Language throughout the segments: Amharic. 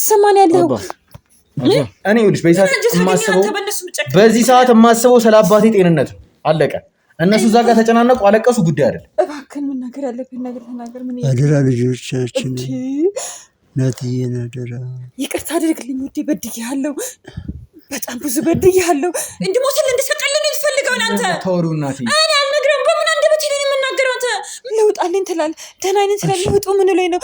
ሰማን ያለው እኔ ልጅ በዚህ ሰዓት የማስበው ስለ አባቴ ጤንነት አለቀ። እነሱ እዛ ጋር ተጨናነቁ፣ አለቀሱ። ጉዳይ አይደለም። እባክህን መናገር ያለብን ነገር ተናገር። ምን አደራ ልጆቻችን ናትዬን አደራ ይቅርታ አድርግልኝ ውዴ፣ በድዬሃለሁ፣ በጣም ብዙ በድዬሃለሁ። እንድሞትልህ እንድሰቀልልህ ትፈልገው አንተ ተወሩ እናቴ። እኔ አልነግርህም። በምን አንደበት ሄደን የምናገረው አንተ ለውጥ አለኝ ትላለህ፣ ደህና ነኝ ትላለህ። ለውጡ ምን ላይ ነው?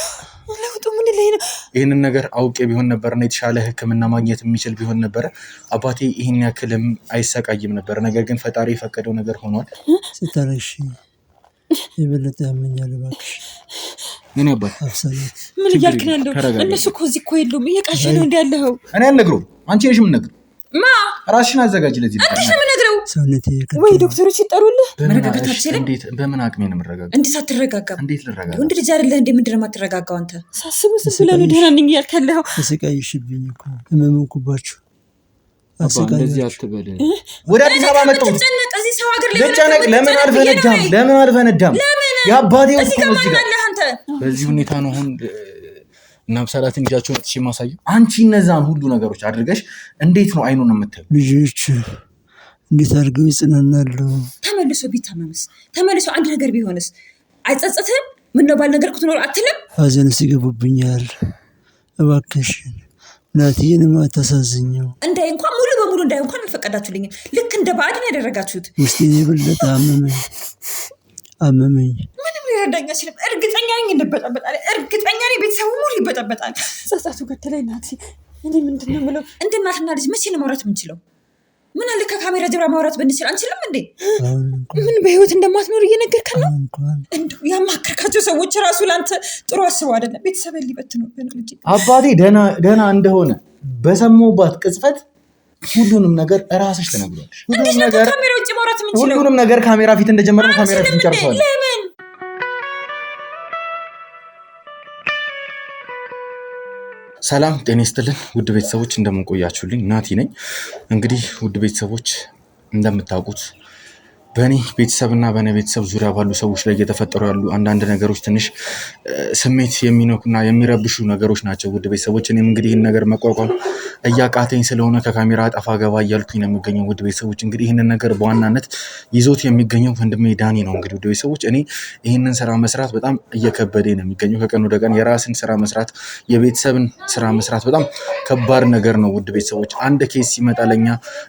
ለውጡ ምን ላይ ነው? ይህንን ነገር አውቄ ቢሆን ነበርና የተሻለ ሕክምና ማግኘት የሚችል ቢሆን ነበረ አባቴ ይህን ያክልም አይሰቃይም ነበር። ነገር ግን ፈጣሪ የፈቀደው ነገር ሆኗል። ስታረሽ የበለጠ ያመኛል። እባክሽ ምን አባት አብሰለት ምን እያልክ ነው ያለው? እነሱ እኮ እዚህ እኮ የሉም። እየቃሸ ነው እንደ ያለኸው። እኔ አልነግረውም። አንቺ ነሽ የምትነግረው። ራስሽን አዘጋጅ። ለዚህ አንተ ነሽ የምትነግረው። ሰውነቴ ወይ ዶክተሮች ይጠሩልህ። መረጋጋታችን እንዴት በምን አቅሜ ነው የምረጋጋው? እንዴት ሳትረጋጋ? እንዴት ልረጋጋ? ወንድ ልጅ አይደለህ እንዴ? ምንድን ነው የማትረጋጋው አንተ? ሳስብ ስለሆነ ደህና ነኝ እያልክ ያለኸው። ተሰቃይሽብኝ እኮ እመመንኩባችሁ። እንደዚህ አትበል። ወደ አዲስ አበባ መጣሁ። እዚህ ሰው ሀገር ላይ ልጨነቅ። ለምን አልፈነዳም? ለምን አልፈነዳም? የአባቴ ወጥቶ ነው እዚህ ጋር በዚህ ሁኔታ ነው አሁን እና ብሳላትን እጃቸውን ጥሽ ማሳየው። አንቺ እነዛን ሁሉ ነገሮች አድርገሽ እንዴት ነው አይኑን የምታዩ? ልጆች እንዴት አድርገው ይጽናናሉ? ተመልሶ ቢታመምስ? ተመልሶ አንድ ነገር ቢሆንስ? አይጸጽትም? ምን ነው ባልነገርኩ ትኖር አትልም? ሀዘንስ ይገቡብኛል። እባክሽን ናትዬንም አታሳዝኘው። እንዳይ እንኳን ሙሉ በሙሉ እንዳይ እንኳን አልፈቀዳችሁልኝም። ልክ እንደ ባዕድን ያደረጋችሁት። ውስጤን የበለጠ አመመኝ። ምንም ሊረዳኝ አይችልም። እርግጠኛ ነኝ እንበጠበጣለን። እርግጠኛ ነኝ ቤተሰቡ ሙሉ ይበጠበጣል። ጸጸቱ ገደለኝ ናቲ። እኔ ምንድን ነው የምለው? እንደ እናትና ልጅ መቼ ነው ማውራት የምንችለው? ምን አለ ከካሜራ ጀርባ ማውራት ብንችል? አንችልም እንዴ? ምን በህይወት እንደማትኖር እየነገርከን ነው? እንደው ያማከርካቸው ሰዎች ራሱ ለአንተ ጥሩ አስበው አይደለም። ቤተሰብን ሊበትኑብህ ነው እንጂ። አባቴ ደህና እንደሆነ በሰማሁባት ቅጽበት ሁሉንም ነገር እራስሽ ተነግሯለሽ። ካሜራ ውጭ ማውራት የምንችለው ሁሉንም ነገር ካሜራ ፊት እንደጀመረን ካሜራ ፊት እንጨርሰዋለን። ለምን? ሰላም ጤና ይስጥልን ውድ ቤተሰቦች፣ እንደምን ቆያችሁልኝ? ናቲ ነኝ። እንግዲህ ውድ ቤተሰቦች እንደምታውቁት በእኔ ቤተሰብና በእኔ ቤተሰብ ዙሪያ ባሉ ሰዎች ላይ እየተፈጠሩ ያሉ አንዳንድ ነገሮች ትንሽ ስሜት የሚነኩና የሚረብሹ ነገሮች ናቸው ውድ ቤተሰቦች። እኔም እንግዲህ ይህን ነገር መቋቋም እያቃተኝ ስለሆነ ከካሜራ ጠፋ ገባ እያልኩኝ ነው የሚገኘው ውድ ቤተሰቦች። እንግዲህ ይህንን ነገር በዋናነት ይዞት የሚገኘው ወንድሜ ዳኒ ነው። እንግዲህ ውድ ቤተሰቦች እኔ ይህንን ስራ መስራት በጣም እየከበደኝ ነው የሚገኘው። ከቀን ወደ ቀን የራስን ስራ መስራት፣ የቤተሰብን ስራ መስራት በጣም ከባድ ነገር ነው ውድ ቤተሰቦች። አንድ ኬስ ሲመጣ ለኛ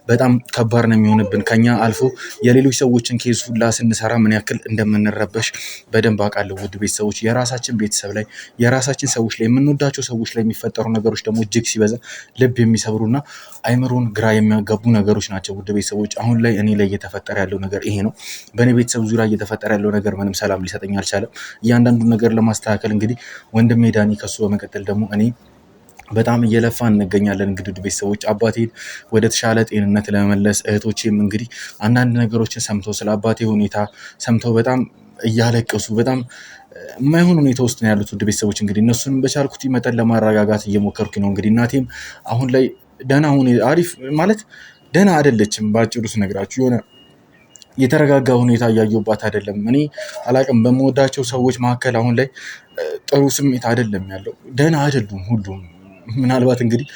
በጣም ከባድ ነው የሚሆንብን። ከኛ አልፎ የሌሎች ሰዎችን ኬዝ ሁላ ስንሰራ ምን ያክል እንደምንረበሽ በደንብ አውቃለሁ ውድ ቤተሰቦች። የራሳችን ቤተሰብ ላይ የራሳችን ሰዎች ላይ የምንወዳቸው ሰዎች ላይ የሚፈጠሩ ነገሮች ደግሞ እጅግ ሲበዛ ልብ የሚሰብሩና አይምሮን ግራ የሚያጋቡ ነገሮች ናቸው ውድ ቤተሰቦች። አሁን ላይ እኔ ላይ እየተፈጠረ ያለው ነገር ይሄ ነው። በእኔ ቤተሰብ ዙሪያ እየተፈጠረ ያለው ነገር ምንም ሰላም ሊሰጠኝ አልቻለም። እያንዳንዱን ነገር ለማስተካከል እንግዲህ ወንድሜ ዳኒ ከሱ በመቀጠል ደግሞ እኔ በጣም እየለፋ እንገኛለን። እንግዲህ ቤተሰቦች አባቴን ወደ ተሻለ ጤንነት ለመመለስ እህቶቼም እንግዲህ አንዳንድ ነገሮችን ሰምተው ስለ አባቴ ሁኔታ ሰምተው በጣም እያለቀሱ በጣም የማይሆን ሁኔታ ውስጥ ነው ያሉት ውድ ቤተሰቦች። እንግዲህ እነሱን በቻልኩት መጠን ለማረጋጋት እየሞከርኩ ነው። እንግዲህ እናቴም አሁን ላይ ደህና አሪፍ ማለት ደህና አይደለችም። በአጭሩ ስነግራችሁ የሆነ የተረጋጋ ሁኔታ እያየሁባት አይደለም። እኔ አላቅም፣ በምወዳቸው ሰዎች መካከል አሁን ላይ ጥሩ ስሜት አይደለም ያለው። ደህና አይደሉም ሁሉም። ምናልባት እንግዲህ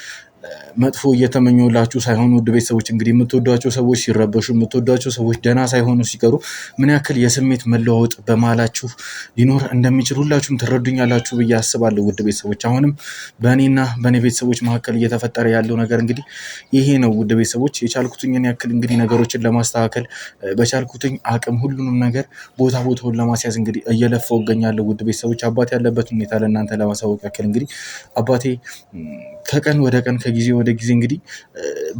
መጥፎ እየተመኙላችሁ ሳይሆን ውድ ቤተሰቦች እንግዲህ የምትወዷቸው ሰዎች ሲረበሹ፣ የምትወዷቸው ሰዎች ደህና ሳይሆኑ ሲቀሩ ምን ያክል የስሜት መለዋወጥ በመሀላችሁ ሊኖር እንደሚችል ሁላችሁም ትረዱኛላችሁ ብዬ አስባለሁ ውድ ቤተሰቦች። አሁንም በእኔና በእኔ ቤተሰቦች መካከል እየተፈጠረ ያለው ነገር እንግዲህ ይሄ ነው ውድ ቤተሰቦች። የቻልኩትኝን ያክል እንግዲህ ነገሮችን ለማስተካከል በቻልኩትኝ አቅም ሁሉንም ነገር ቦታውን ለማስያዝ እንግዲህ እየለፋው እገኛለሁ ውድ ቤተሰቦች። አባቴ ያለበት ሁኔታ ለእናንተ ለማሳወቅ ያክል እንግዲህ አባቴ ከቀን ወደ ቀን ከጊዜ ወደ ጊዜ እንግዲህ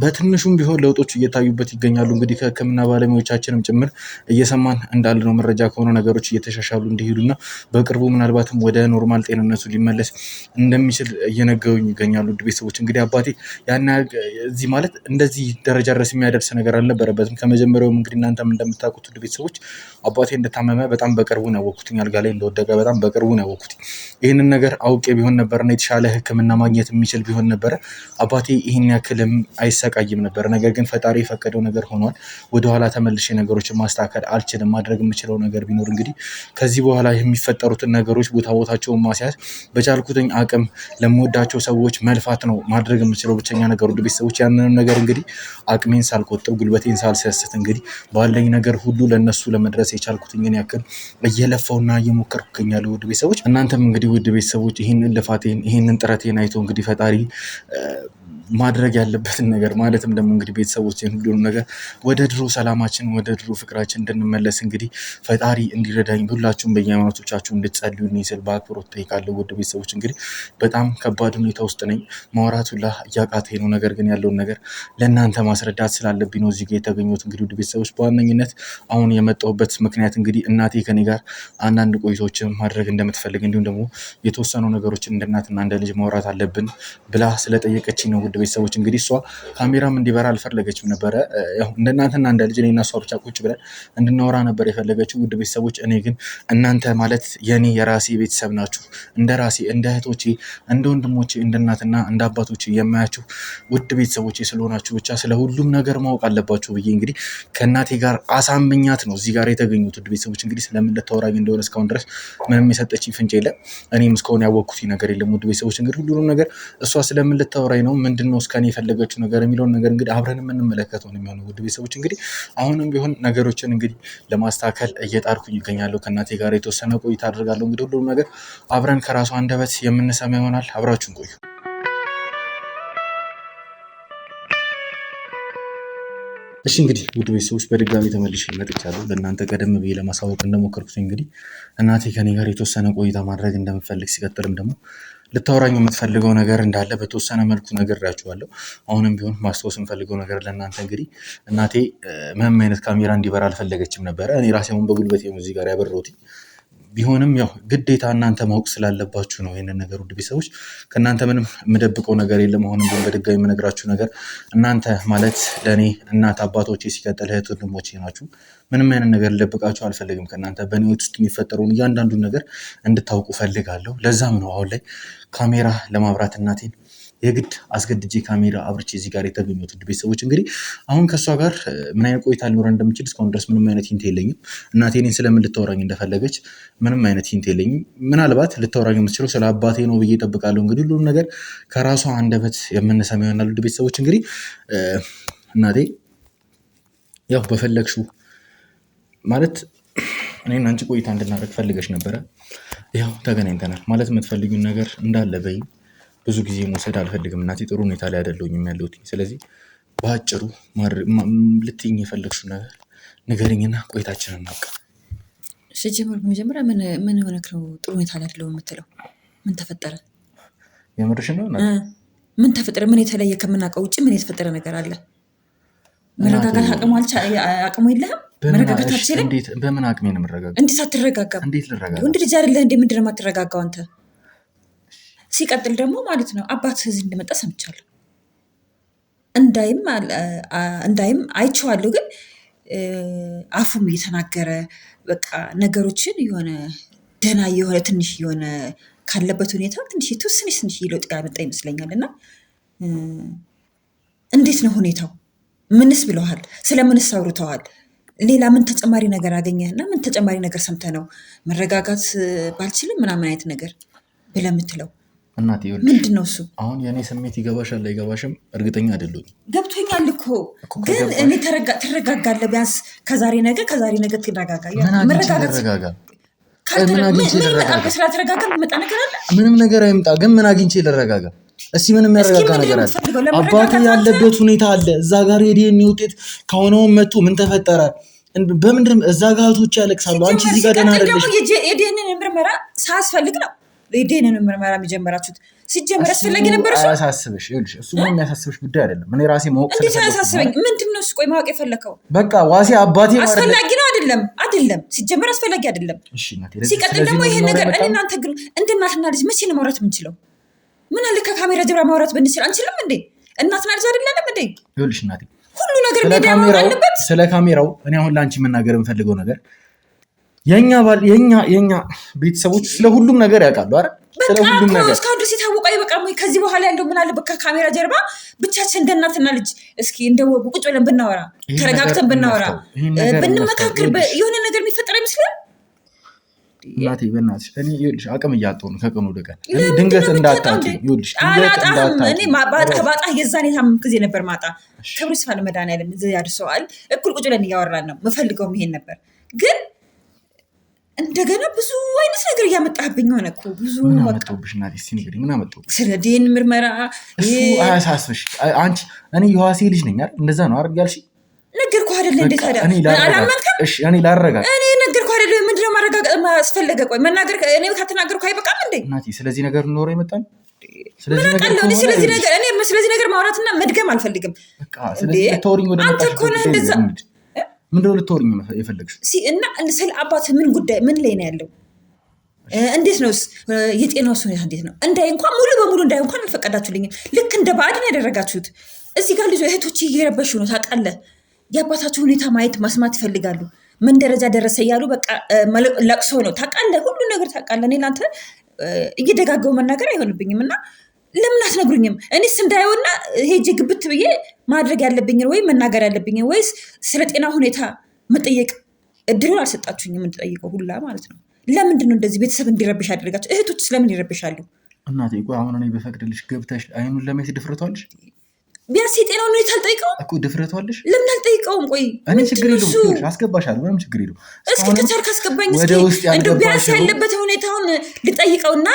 በትንሹም ቢሆን ለውጦች እየታዩበት ይገኛሉ። እንግዲህ ከሕክምና ባለሙያዎቻችንም ጭምር እየሰማን እንዳልነው መረጃ ከሆነ ነገሮች እየተሻሻሉ እንዲሄዱና በቅርቡ ምናልባትም ወደ ኖርማል ጤንነቱ ሊመለስ እንደሚችል እየነገሩኝ ይገኛሉ ውድ ቤተሰቦች። እንግዲህ አባቴ ያን እዚህ ማለት እንደዚህ ደረጃ ድረስ የሚያደርስ ነገር አልነበረበትም ከመጀመሪያውም። እንግዲህ እናንተም እንደምታውቁት ውድ ቤተሰቦች አባቴ እንደታመመ በጣም በቅርቡ ነው ያወቅኩትኝ። አልጋ ላይ እንደወደቀ በጣም በቅርቡ ነው ያወቅኩትኝ። ይህንን ነገር አውቄ ቢሆን ነበርና የተሻለ ሕክምና ማግኘት የሚችል ቢሆን ቢሆን ነበረ አባቴ ይህን ያክልም አይሰቃይም ነበር። ነገር ግን ፈጣሪ የፈቀደው ነገር ሆኗል። ወደኋላ ተመልሼ ነገሮችን ማስተካከል አልችልም። ማድረግ የምችለው ነገር ቢኖር እንግዲህ ከዚህ በኋላ የሚፈጠሩትን ነገሮች ቦታቸውን ማስያዝ፣ በቻልኩትኝ አቅም ለምወዳቸው ሰዎች መልፋት ነው ማድረግ የምችለው ብቸኛ ነገር ውድ ቤተሰቦች። ያንንም ነገር እንግዲህ አቅሜን ሳልቆጥብ ጉልበቴን ሳልሰስት እንግዲህ ባለኝ ነገር ሁሉ ለነሱ ለመድረስ የቻልኩትኝን ያክል እየለፋውና እየሞከርኩ እገኛለሁ ውድ ቤተሰቦች። እናንተም እንግዲህ ውድ ቤተሰቦች ይህንን ልፋቴን ይህንን ጥረቴን አይቶ እንግዲህ ፈጣሪ ማድረግ ያለበትን ነገር ማለትም ደግሞ እንግዲህ ቤተሰቦችን ሁሉንም ነገር ወደ ድሮ ሰላማችን ወደ ድሮ ፍቅራችን እንድንመለስ እንግዲህ ፈጣሪ እንዲረዳኝ ሁላችሁም በየሃይማኖቶቻችሁ እንድትጸልዩልኝ ስል በአክብሮት ጠይቃለሁ ውድ ቤተሰቦች። እንግዲህ በጣም ከባድ ሁኔታ ውስጥ ነኝ። ማውራት ሁላ እያቃተኝ ነው። ነገር ግን ያለውን ነገር ለእናንተ ማስረዳት ስላለብኝ ነው እዚህ ጋር የተገኘሁት። እንግዲህ ውድ ቤተሰቦች በዋነኝነት አሁን የመጣሁበት ምክንያት እንግዲህ እናቴ ከኔ ጋር አንዳንድ ቆይቶችን ማድረግ እንደምትፈልግ እንዲሁም ደግሞ የተወሰኑ ነገሮችን እንደ እናትና እንደ ልጅ ማውራት አለብን ብላ ስለጠየቀችኝ ነው ውድ ቤተሰቦች። እንግዲህ እሷ ካሜራም እንዲበራ አልፈለገችም ነበረ። ያው እንደ እናንተና እንደ ልጅ እኔና እሷ ብቻ ቁጭ ብለን እንድናወራ ነበር የፈለገችው ውድ ቤተሰቦች። እኔ ግን እናንተ ማለት የኔ የራሴ ቤተሰብ ናችሁ። እንደ ራሴ እንደ እህቶቼ እንደ ወንድሞቼ እንደ እናትና እንደ አባቶቼ የማያችሁ ውድ ቤተሰቦቼ ስለሆናችሁ ብቻ ስለ ሁሉም ነገር ማወቅ አለባችሁ ብዬ እንግዲህ ከእናቴ ጋር አሳምኛት ነው እዚህ ጋር የተገኙት ውድ ቤተሰቦች። እንግዲህ ስለምን ልታወራኝ እንደሆነ እስካሁን ድረስ ምንም የሰጠችኝ ፍንጭ የለም። እኔም እስካሁን ያወቅኩት ነገር የለም ውድ ቤተሰቦች። እንግዲህ ሁሉንም ነገር እሷ ስለምን ልታወራኝ ነው ምንድነው እስከኔ የፈለገችው ነገር የሚለውን ነገር እንግዲህ አብረን የምንመለከተው ነው የሚሆነው ውድ ቤተሰቦች። እንግዲህ አሁንም ቢሆን ነገሮችን እንግዲህ ለማስተካከል እየጣርኩኝ ይገኛለሁ። ከእናቴ ጋር የተወሰነ ቆይታ አድርጋለሁ። እንግዲህ ሁሉም ነገር አብረን ከራሷ አንደበት የምንሰማ ይሆናል። አብራችሁን ቆዩ። እሺ እንግዲህ ውድ ቤተሰቦች በድጋሚ ተመልሼ መጥቻለሁ። ለእናንተ ቀደም ብዬ ለማሳወቅ እንደሞከርኩት እንግዲህ እናቴ ከኔ ጋር የተወሰነ ቆይታ ማድረግ እንደምፈልግ ሲቀጥልም ደግሞ ልታወራኝ የምትፈልገው ነገር እንዳለ በተወሰነ መልኩ ነግሬያችኋለሁ። አሁንም ቢሆን ማስታወስ የምፈልገው ነገር ለእናንተ እንግዲህ እናቴ ምንም አይነት ካሜራ እንዲበራ አልፈለገችም ነበረ። እኔ ራሴ አሁን በጉልበቴ እዚህ ጋር ያበረሁት ቢሆንም ያው ግዴታ እናንተ ማወቅ ስላለባችሁ ነው ይሄንን ነገር ውድ ቤተሰቦች። ከእናንተ ምንም የምደብቀው ነገር የለም። አሁንም ቢሆን በድጋሚ የምነግራችሁ ነገር እናንተ ማለት ለእኔ እናት አባቶቼ፣ ሲቀጥል እህት ወንድሞቼ ናችሁ። ምንም አይነት ነገር ልደብቃችሁ አልፈልግም ከእናንተ። በእኔ ህይወት ውስጥ የሚፈጠረውን እያንዳንዱን ነገር እንድታውቁ ፈልጋለሁ። ለዛም ነው አሁን ላይ ካሜራ ለማብራት እናቴን የግድ አስገድጄ ካሜራ አብርቼ እዚህ ጋር የተገኙት ውድ ቤተሰቦች። እንግዲህ አሁን ከእሷ ጋር ምን አይነት ቆይታ ሊኖረን እንደምችል እስካሁን ድረስ ምንም አይነት ሂንት የለኝም። እናቴ እኔን ስለምን ልታወራኝ እንደፈለገች ምንም አይነት ሂንት የለኝም። ምናልባት ልታወራኝ የምትችለው ስለ አባቴ ነው ብዬ እጠብቃለሁ። እንግዲህ ሁሉም ነገር ከራሷ አንደበት የምንሰማ ይሆናል ውድ ቤተሰቦች። እንግዲህ እናቴ ያው በፈለግሽው ማለት እኔና አንቺ ቆይታ እንድናደርግ ፈልገሽ ነበረ። ያው ተገናኝተናል። ማለት የምትፈልጊውን ነገር እንዳለ በይ። ብዙ ጊዜ መውሰድ አልፈልግም እናቴ፣ ጥሩ ሁኔታ ላይ አይደለሁም ያለሁት። ስለዚህ በአጭሩ ልትይኝ የፈለግሽው ነገር ንገሪኝና ቆይታችንን እናውቃ። ሲጀምር በመጀመሪያ ምን ሆነክ ነው ጥሩ ሁኔታ ላይ አይደለሁም የምትለው? ምን ተፈጠረ? የምርሽ ነው? ምን ተፈጠረ? ምን የተለየ ከምናውቀው ውጭ ምን የተፈጠረ ነገር አለ? መረጋጋት አቅሙ የለህም? መረጋጋት አትችልም? በምን አቅሜ ነው የምረጋጋው? እንዴት አትረጋጋም? እንዴት ልረጋጋ? ወንድ ልጅ አይደለህ እንዴ? ምንድን ነው የማትረጋጋው አንተ? ሲቀጥል ደግሞ ማለት ነው አባት እዚህ እንደመጣ ሰምቻለሁ። እንዳይም አይቼዋለሁ። ግን አፉም እየተናገረ በቃ ነገሮችን የሆነ ደህና የሆነ ትንሽ የሆነ ካለበት ሁኔታ ትንሽ ትንሽ ለውጥ ያመጣ ይመስለኛል። እና እንዴት ነው ሁኔታው? ምንስ ብለዋል? ስለምንስ አውርተዋል? ሌላ ምን ተጨማሪ ነገር አገኘህና ምን ተጨማሪ ነገር ሰምተህ ነው መረጋጋት ባልችልም ምናምን አይነት ነገር ብለህ የምትለው? እናቴ ምንድን ነው እሱ? አሁን የእኔ ስሜት ይገባሻል አይገባሽም እርግጠኛ አይደለሁም። ገብቶኛል እኮ ግን እኔ ትረጋጋለህ። ቢያንስ ከዛሬ ነገ ትረጋጋ። ስላተረጋጋ የሚመጣ ነገር አለ? ምንም ነገር አይምጣ። ግን ምን አግኝቼ ልረጋጋ? እስኪ ምንም ያረጋጋ ነገር አለ? አባቴ ያለበት ሁኔታ አለ። እዛ ጋር የዲኤንኤ ውጤት ከሆነውም መጡ። ምን ተፈጠረ? በምንድን እዛ ጋር እህቶቼ ያለቅሳሉ። አንቺ እዚህ ጋር ደህና አይደለሽ። የዲኤንኤ ምርመራ ሳያስፈልግ ነው የዲኤንኤ ምርመራ የሚጀመራችሁት። ሲጀመር አስፈላጊ ነበር እሱ? አያሳስብሽ። ይኸውልሽ እሱ ምንም የሚያሳስብሽ ጉዳይ አይደለም። እኔ ራሴ ማወቅ እንዴት አያሳስበኝ? ምንድን ነው እሱ? ቆይ ማወቅ የፈለከው በቃ ዋሴ አባቴ ነው። አስፈላጊ ነው አይደለም? ሲጀመር አስፈላጊ አይደለም። ሲቀጥል ደግሞ ይሄን ነገር እኔ እናንተ ግን እንደ እናትና ልጅ መቼ ነው ማውራት የምንችለው? ምን አለ ከካሜራ ጀርባ ማውራት ብንችል? አንችልም እንዴ? እናትና ልጅ አይደለም እንዴ? ይኸውልሽ እናቴ ሁሉ ነገር ሚዲያ ማውራት አለበት። ስለ ካሜራው እኔ አሁን ለአንቺ መናገር የምፈልገው ነገር የኛ ቤተሰቦች ስለ ሁሉም ነገር ያውቃሉ አይደል? ስለ ሁሉም ነገር እስካሁን ድረስ የታወቀ አይበቃም ወይ? ከዚህ በኋላ ያለው ምን አለ? ከካሜራ ጀርባ ብቻችን እንደ እናትና ልጅ እስኪ እንደው ቁጭ ብለን ብናወራ፣ ተረጋግተን ብናወራ፣ ብንመካከር የሆነ ነገር የሚፈጠር አይመስልም? እናቴ በእናትሽ እኔ ይኸውልሽ አቅም እያጣሁ ነው ከቀኑ ወደ ቀን። እኔ ድንገት እንዳታውቂ ይኸውልሽ እኔ ባጣ የዛኔ ታምም ጊዜ ነበር ማጣ ክብር ይስፋ ለመድኃኒዓለም እዚህ ያድርሰዋል። እኩል ቁጭ ብለን እያወራን ነው። የምፈልገውም ይሄን ነበር ግን እንደገና ብዙ አይነት ነገር እያመጣህብኝ ሆነ እኮ ብዙ ምን አመጣሁብሽ እናቴ? እስኪ ንገሪኝ ምን አመጣሁብሽ? ስለ ዲኤን ምርመራ እሱ አያሳስብሽ። አንቺ እኔ የዋሴ ልጅ ነኝ አይደል? እንደዛ ነው አይደል ያልሽኝ? ነገርኩህ አይደል? እንዴት ታዲያ አላመንክም? እሺ እኔ ላረጋግጥ። እኔ ነገርኩህ አይደል? ምንድነው ማረጋገጥ ማስፈለገ? ቆይ መናገር እኔ ከተናገርኩ አይበቃም እንዴ? እናቴ ስለዚህ ነገር ኖሮ ይመጣል። ስለዚህ ነገር ማውራትና መድገም አልፈልግም። በቃ ስለዚህ ተወሪኝ ወደ አንተ እኮ ነህ እንደዛ ምንድነው ልትወሪኝ የፈለግሽው? እና ስለ አባትህ ምን ጉዳይ ምን ላይ ነው ያለው? እንዴት ነው የጤናው ሁኔታ እንዴት ነው? እንዳይ እንኳን ሙሉ በሙሉ እንዳይ እንኳን አልፈቀዳችሁልኝም። ልክ እንደ ባዕድ ነው ያደረጋችሁት። እዚህ ጋር ልጅ እህቶች እየረበሹ ነው ታውቃለህ። የአባታቸው ሁኔታ ማየት መስማት ይፈልጋሉ። ምን ደረጃ ደረሰ እያሉ በቃ ለቅሶ ነው ታውቃለህ። ሁሉ ነገር ታውቃለህ። እኔ ለአንተ እየደጋገው መናገር አይሆንብኝም እና ለምን አትነግሩኝም? እኔስ እንዳየውና ሄጄ ግብት ብዬ ማድረግ ያለብኝን ወይ መናገር ያለብኝን ወይስ ስለ ጤና ሁኔታ መጠየቅ እድሉን አልሰጣችሁኝም? የምትጠይቀው ሁላ ማለት ነው። ለምንድን ነው እንደዚህ ቤተሰብ እንዲረብሽ ያደረጋቸው? እህቶች ስለምን ይረብሻሉ? እናቴ ቆይ አሁን እኔ በፈቅድልሽ ገብተሽ አይኑን ለማየት ድፍረቷልሽ? ቢያንስ የጤናውን ሁኔታ አልጠይቀውም እኮ ድፍረቷልሽ? ለምን አልጠይቀውም? ቆይ እኔ ችግር የለውም አስገባሻለሁ፣ ምንም ችግር የለውም። እስኪ ከቻልክ አስገባኝ። እንደው ቢያንስ ያለበት ሁኔታውን ልጠይቀውና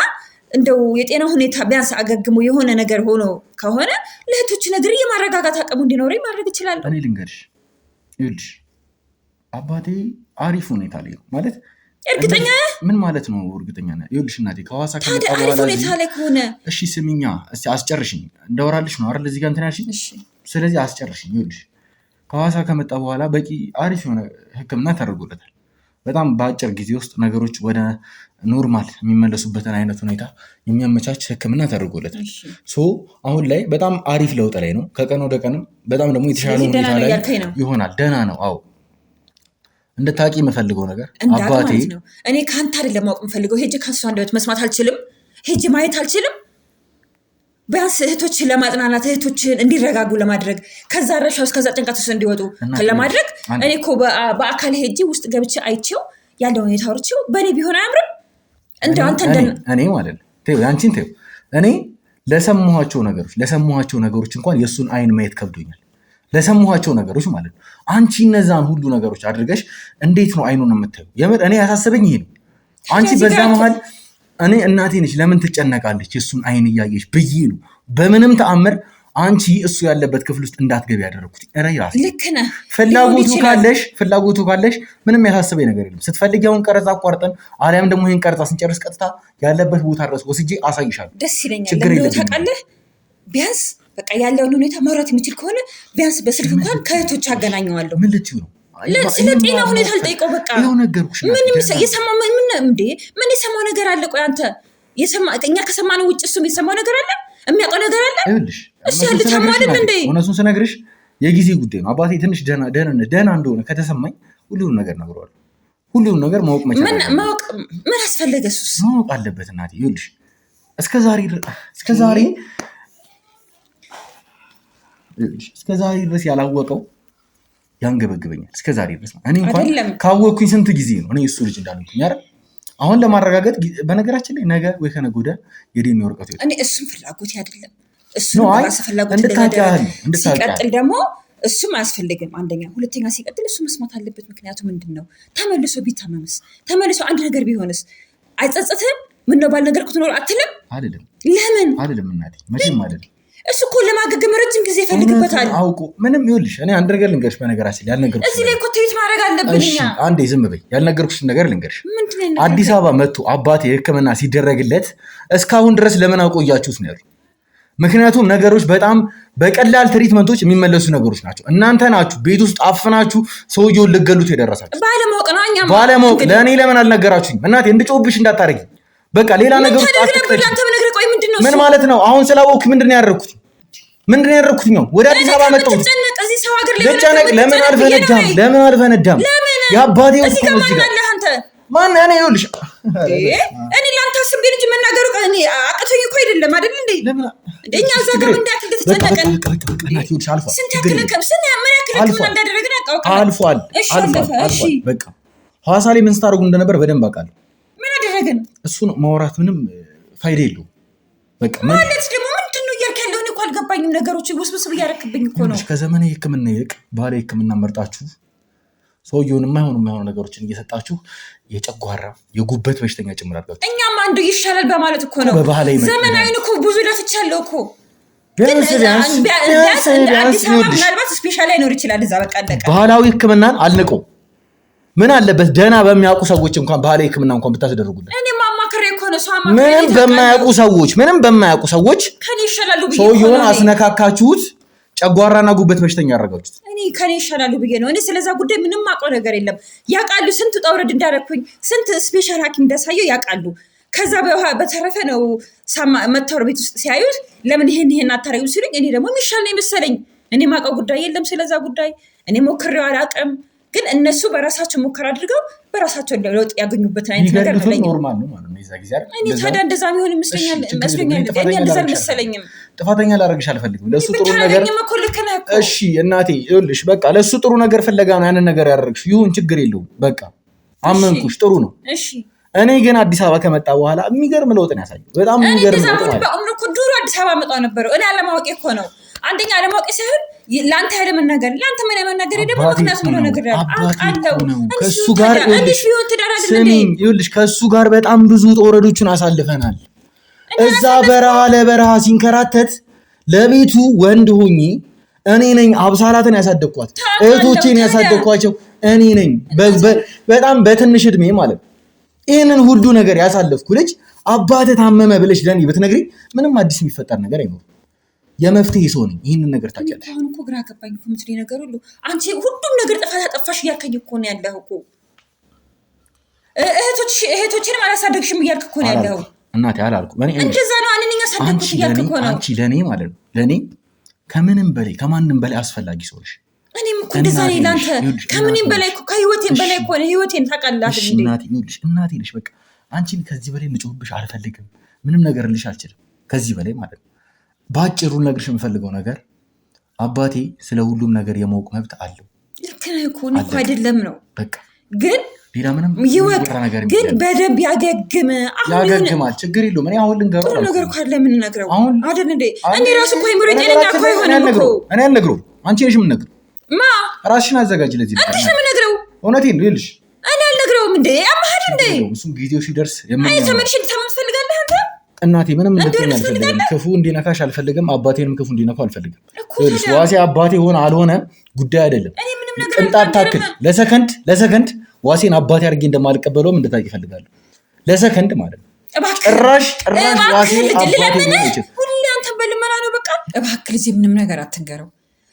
እንደው የጤና ሁኔታ ቢያንስ አገግሞ የሆነ ነገር ሆኖ ከሆነ ለእህቶች ነገር የማረጋጋት አቅሙ እንዲኖረኝ ማድረግ እችላለሁ። እኔ ልንገርሽ ይኸውልሽ አባቴ አሪፍ ሁኔታ ላይ ነው ማለት እርግጠኛ ምን ማለት ነው? እርግጠኛ ነህ? ይኸውልሽ እናቴ ከሐዋሳ ከመጣ በኋላ አሪፍ ሁኔታ ላይ ከሆነ እሺ ስሚኛ፣ እስኪ አስጨርሽኝ። እንዳወራልሽ ነው አይደል? እዚህ ጋር እንትን ያልሽኝ። ስለዚህ አስጨርሽኝ። ይኸውልሽ ከሐዋሳ ከመጣ በኋላ በቂ አሪፍ የሆነ ሕክምና ተደርጎለታል። በጣም በአጭር ጊዜ ውስጥ ነገሮች ወደ ኖርማል የሚመለሱበትን አይነት ሁኔታ የሚያመቻች ሕክምና ተደርጎለታል። አሁን ላይ በጣም አሪፍ ለውጥ ላይ ነው። ከቀን ወደ ቀንም በጣም ደግሞ የተሻለ ሁኔታ ላይ ይሆናል። ደህና ነው። አዎ እንድታውቂ የምፈልገው ነገር አባቴ ነው። እኔ ከአንተ አይደለም ማወቅ የምፈልገው። ሄጄ ከእሷ አንደበት መስማት አልችልም። ሄጄ ማየት አልችልም። ቢያንስ እህቶችን ለማጥናናት እህቶችን እንዲረጋጉ ለማድረግ ከዛ ረሻ ውስጥ ከዛ ጭንቀት ውስጥ እንዲወጡ ለማድረግ እኔ እኮ በአካል ሄጄ ውስጥ ገብቼ አይቼው ያለው ሁኔታ አውርቼው በእኔ ቢሆን አያምርም? እንደው አንተ እኔ ማለት ነው ያንቺን ተይው። እኔ ለሰማኋቸው ነገሮች እንኳን የእሱን አይን ማየት ከብዶኛል። ለሰማኋቸው ነገሮች ማለት ነው። አንቺ እነዛን ሁሉ ነገሮች አድርገሽ እንዴት ነው አይኑን የምታየው? የምር እኔ ያሳሰበኝ ይሄ ነው። አንቺ በዛ መሀል እኔ እናቴ ነች ለምን ትጨነቃለች የእሱን አይን እያየሽ ብዬ ነው በምንም ተአምር አንቺ እሱ ያለበት ክፍል ውስጥ እንዳትገቢ ያደረኩት። ራሴ ልክ ነህ። ፍላጎቱ ካለሽ ምንም ያሳስበኝ ነገር የለም። ስትፈልጊ አሁን ቀረጻ አቋርጠን አሊያም ደግሞ ይህን ቀረጻ ስንጨርስ ቀጥታ ያለበት ቦታ ድረስ ወስጄ አሳይሻለሁ። ደስ ይለኛል። ለምን ታውቃለህ? ቢያንስ በቃ ያለውን ሁኔታ ማውራት የሚችል ከሆነ ቢያንስ በስልክ እንኳን ከእህቶች አገናኘዋለሁ። ምን ልትይው ነው? ስለ ጤና ሁኔታ አልጠይቀው። በቃ ምን የሰማው ነገር አለ? ቆይ አንተ እኛ ከሰማነው ውጭ እሱም የሰማው ነገር አለ? የሚያውቀው ነገር አለ? እሱ ያለ ታማልን እንዴ? እውነቱን ስነግርሽ የጊዜ ጉዳይ ነው። አባቴ ትንሽ ደህና እንደሆነ ከተሰማኝ ሁሉንም ነገር ነግረዋለሁ። ሁሉንም ነገር ማወቅ ምን አስፈለገ? እሱስ ማወቅ አለበት እናቴ። ይኸውልሽ እስከ ዛሬ ድረስ ያላወቀው ያንገበግበኛል። እስከ ዛሬ ድረስ እኔ እንኳን ካወቅኩኝ ስንት ጊዜ ነው እኔ እሱ ልጅ እንዳልኩኝ አይደል? አሁን ለማረጋገጥ በነገራችን ላይ ነገ ወይ ከነገ ወዲያ የዲኤንኤ ወረቀቱ እኔ እሱም ፍላጎት አይደለም። እሱም በራስ ፍላጎት ሲቀጥል ደግሞ እሱም አያስፈልግም። አንደኛ፣ ሁለተኛ ሲቀጥል እሱ መስማት አለበት። ምክንያቱ ምንድን ነው? ተመልሶ ቢታመምስ? ተመልሶ አንድ ነገር ቢሆንስ? አይጸጽትም? ምነው ባልነገርኩት ኖር አትልም? አይደለም። ለምን አይደለም እናቴ፣ መቼም አይደለም። እሱ እኮ ለማገገም ረጅም ጊዜ ይፈልግበታል። አውቁ ምንም ይኸውልሽ፣ እኔ አንድ ነገር ልንገርሽ። በነገራችን ላይ ያልነገርኩሽ እዚህ ላይ እኮ ትሪት ማድረግ አለብን እኛ። አንዴ ዝም በይ። ያልነገርኩሽን ነገር ልንገርሽ። አዲስ አበባ መጥቶ አባቴ ሕክምና ሲደረግለት እስካሁን ድረስ ለምን አቆያችሁት ነው ያሉት። ምክንያቱም ነገሮች በጣም በቀላል ትሪትመንቶች የሚመለሱ ነገሮች ናቸው። እናንተ ናችሁ ቤት ውስጥ አፍናችሁ ሰውየውን ልገሉት የደረሳችሁ። ባለማወቅ ነው። እኛም ባለማወቅ። ለእኔ ለምን አልነገራችሁኝ? እናቴ እንድጮህብሽ እንዳታደርጊ። በቃ ሌላ ነገር ውስጥ አትክተሽ። ምን ማለት ነው? አሁን ስላወቅኩ ምንድን ነው ያደረኩት? ነው ወደ አዲስ አበባ መጣሁ። ልጨነቅ? ለምን አልፈነዳም? የአባቴ ወስኮ እዚህ ጋር ማን እኔ ይኸውልሽ እኔ ላንተ አስቤ እንጂ መናገሩ እኔ አቅቶኝ እኮ አይደለም አይደል እንዴ? እኛ እዛ ጋር እንዳትል ተጨነቀን ስንት ያክልከም ስንት ምን ያክልከም እንዳደረግን አውቃለሁ። አልፏል። በቃ ሐዋሳ ላይ ምን ስታደርጉ እንደነበር በደንብ አውቃለሁ። ምን አደረግን? እሱ ነው ማውራት ምንም ፋይዳ የለውም። በቃ ማለት ደግሞ ምንድነው እያልክ ያለው? እኔ እኮ አልገባኝም። ነገሮች ውስብስብ እያደረክብኝ እኮ ነው። ከዘመናዊ ሕክምና ይልቅ ባህላዊ ሕክምና መርጣችሁ ሰውየውን የማይሆኑ ነገሮችን እየሰጣችሁ የጨጓራ የጉበት በሽተኛ ጭምር አድርጋችሁ እኛም አንዱ ይሻላል በማለት እኮ ነው። ዘመናዊን እኮ ብዙ ለፍቻለሁ እኮ ቢያንስ አዲስ አበባ ምናልባት ስፔሻል ላይኖር ይችላል። እዛ በቃ አለቀ። ባህላዊ ሕክምናን አልንቀው። ምን አለበት ደህና በሚያውቁ ሰዎች እንኳን ባህላዊ ሕክምና እንኳን ብታስደርጉልን። እኔ ማማከር እኮ ነው። ምንም በማያውቁ ሰዎች ከኔ ይሻላሉ ብዬ ሰውየውን አስነካካችሁት። ጨጓራና ጉበት በሽተኛ ያደረጋችሁት እኔ ከኔ ይሻላሉ ብዬ ነው። እኔ ስለዛ ጉዳይ ምንም አውቀው ነገር የለም። ያውቃሉ ስንት ጠውረድ እንዳደረኩኝ ስንት ስፔሻል ሐኪም እንዳሳየው ያውቃሉ። ከዛ በተረፈ ነው መታወር ቤት ውስጥ ሲያዩት ለምን ይሄን አታረጊው ሲሉኝ እኔ ደግሞ የሚሻል ነው መሰለኝ። እኔ ማውቀው ጉዳይ የለም ስለዛ ጉዳይ። እኔ ሞክሬው አላውቅም። ግን እነሱ በራሳቸው ሙከራ አድርገው በራሳቸው ለውጥ ያገኙበትን አይነት ነገር ነው። ኖርማል ነው ማለት ነው። እዛ ጊዜ አይደል እኔ ታዲያ እንደዛ የሚሆን ይመስለኛል። እኔ እንደዛ አልመሰለኝም። ጥፋተኛ ላደርግሽ አልፈልግም። ለሱ ጥሩ ነገር እሺ እናቴ ይኸውልሽ በቃ ለሱ ጥሩ ነገር ፍለጋ ነው ያንን ነገር ያደረግሽ። ይሁን ችግር የለውም በቃ አመንኩሽ። ጥሩ ነው። እሺ እኔ ግን አዲስ አበባ ከመጣ በኋላ የሚገርም ለውጥ ነው ያሳየው። በጣም የሚገርም ለውጥ ማለት ነው። ድሮ አዲስ አበባ መጣው ነበር። እኔ አለማወቄ እኮ ነው። አንደኛ አለማወቄ ሳይሆን ለአንተ ያለመናገር ለአንተ ምን ያለመናገር ደግሞ ምክንያት ብሎ ነገር አውቃለሁ። ከሱ ጋር ይኸውልሽ ከሱ ጋር በጣም ብዙ ጦረዶችን አሳልፈናል። እዛ በረሃ ለበረሃ ሲንከራተት ለቤቱ ወንድ ሆኜ እኔ ነኝ አብሳላትን ያሳደግኳት፣ እህቶቼን ያሳደግኳቸው እኔ ነኝ። በጣም በትንሽ እድሜ ማለት ነው። ይህንን ሁሉ ነገር ያሳለፍኩ ልጅ አባትህ ታመመ ብለሽ ለኔ ብትነግሪኝ ምንም አዲስ የሚፈጠር ነገር አይኖርም። የመፍትሄ ሰው ነኝ። ይህንን ነገር ታውቂያለሽ። አሁን እኮ ግራ ገባኝ እኮ የምትለኝ ነገር ሁሉ አንቺ ሁሉም ነገር ጥፋት አጠፋሽ እያልከኝ እኮ ነው ያለኸው እኮ። እህቶችንም አላሳደግሽም እያልክ እኮ ነው ያለኸው። እናቴ አላልኩም። እንደዛ ነው አንንኛ ሳደግኩት እያልክ እኮ ነው። አንቺ ለእኔ ማለት ነው ለእኔ ከማንም በላይ አስፈላጊ ሰው ነሽ። እኔም እኮ እንደዛ ነኝ ለአንተ ከምንም በላይ እኮ ከህይወቴም በላይ እኮ ነው። ህይወቴን ታውቃለህ እንዴ? እናቴ ነሽ በቃ። አንቺን ከዚህ በላይ ልጮህብሽ አልፈልግም። ምንም ነገር ልሽ አልችልም ከዚህ በላይ ማለት ነው። በአጭሩ ልነግርሽ የምፈልገው ነገር አባቴ ስለ ሁሉም ነገር የማወቅ መብት አለው። ልክ ነህ እኮ እኔ እኮ አይደለም ነው በቃ ግን ሌላ ምንም ነገር ግን በደንብ ያገግም። ያገግማል ችግር የለውም። እኔ አሁን ልንገረው ጥሩ ነገር እኮ አለ ምን ነግረው አይደል እንዴ? እኔ ራሱ እኮ ይምሩ ጤነኛ እኮ አይሆንም እኮ። እኔ አልነግረውም። አንቺ ነሽ የምነግረው። ማ ራስሽን አዘጋጅ ለዚህ አንቺ ነሽ የምነግረው። እውነቴን ነው ይልሽ። እኔ አልነግረውም እንዴ? አማህድ እንዴ? እሱም ጊዜው ሲደርስ አይ ተመልሽን ትፈልጋለህ አንተ? እናቴ ምንም እንድትሆኝ አልፈልግም። ክፉ እንዲነካሽ አልፈልግም። አባቴንም ክፉ እንዲነካው አልፈልግም። ዋሴ አባቴ ሆነ አልሆነ ጉዳይ አይደለም። ቅንጣት ታክል ለሰከንድ ዋሴን አባቴ አድርጌ እንደማልቀበለውም እንድታውቂ እፈልጋለሁ። ለሰከንድ ማለት ነው። ጭራሽ ዋሴ አባቴ ሆነ ይችላል። ሁሌ አንተን በልመና ነው በቃ። እባክህ ልጄ ምንም ነገር አትንገረው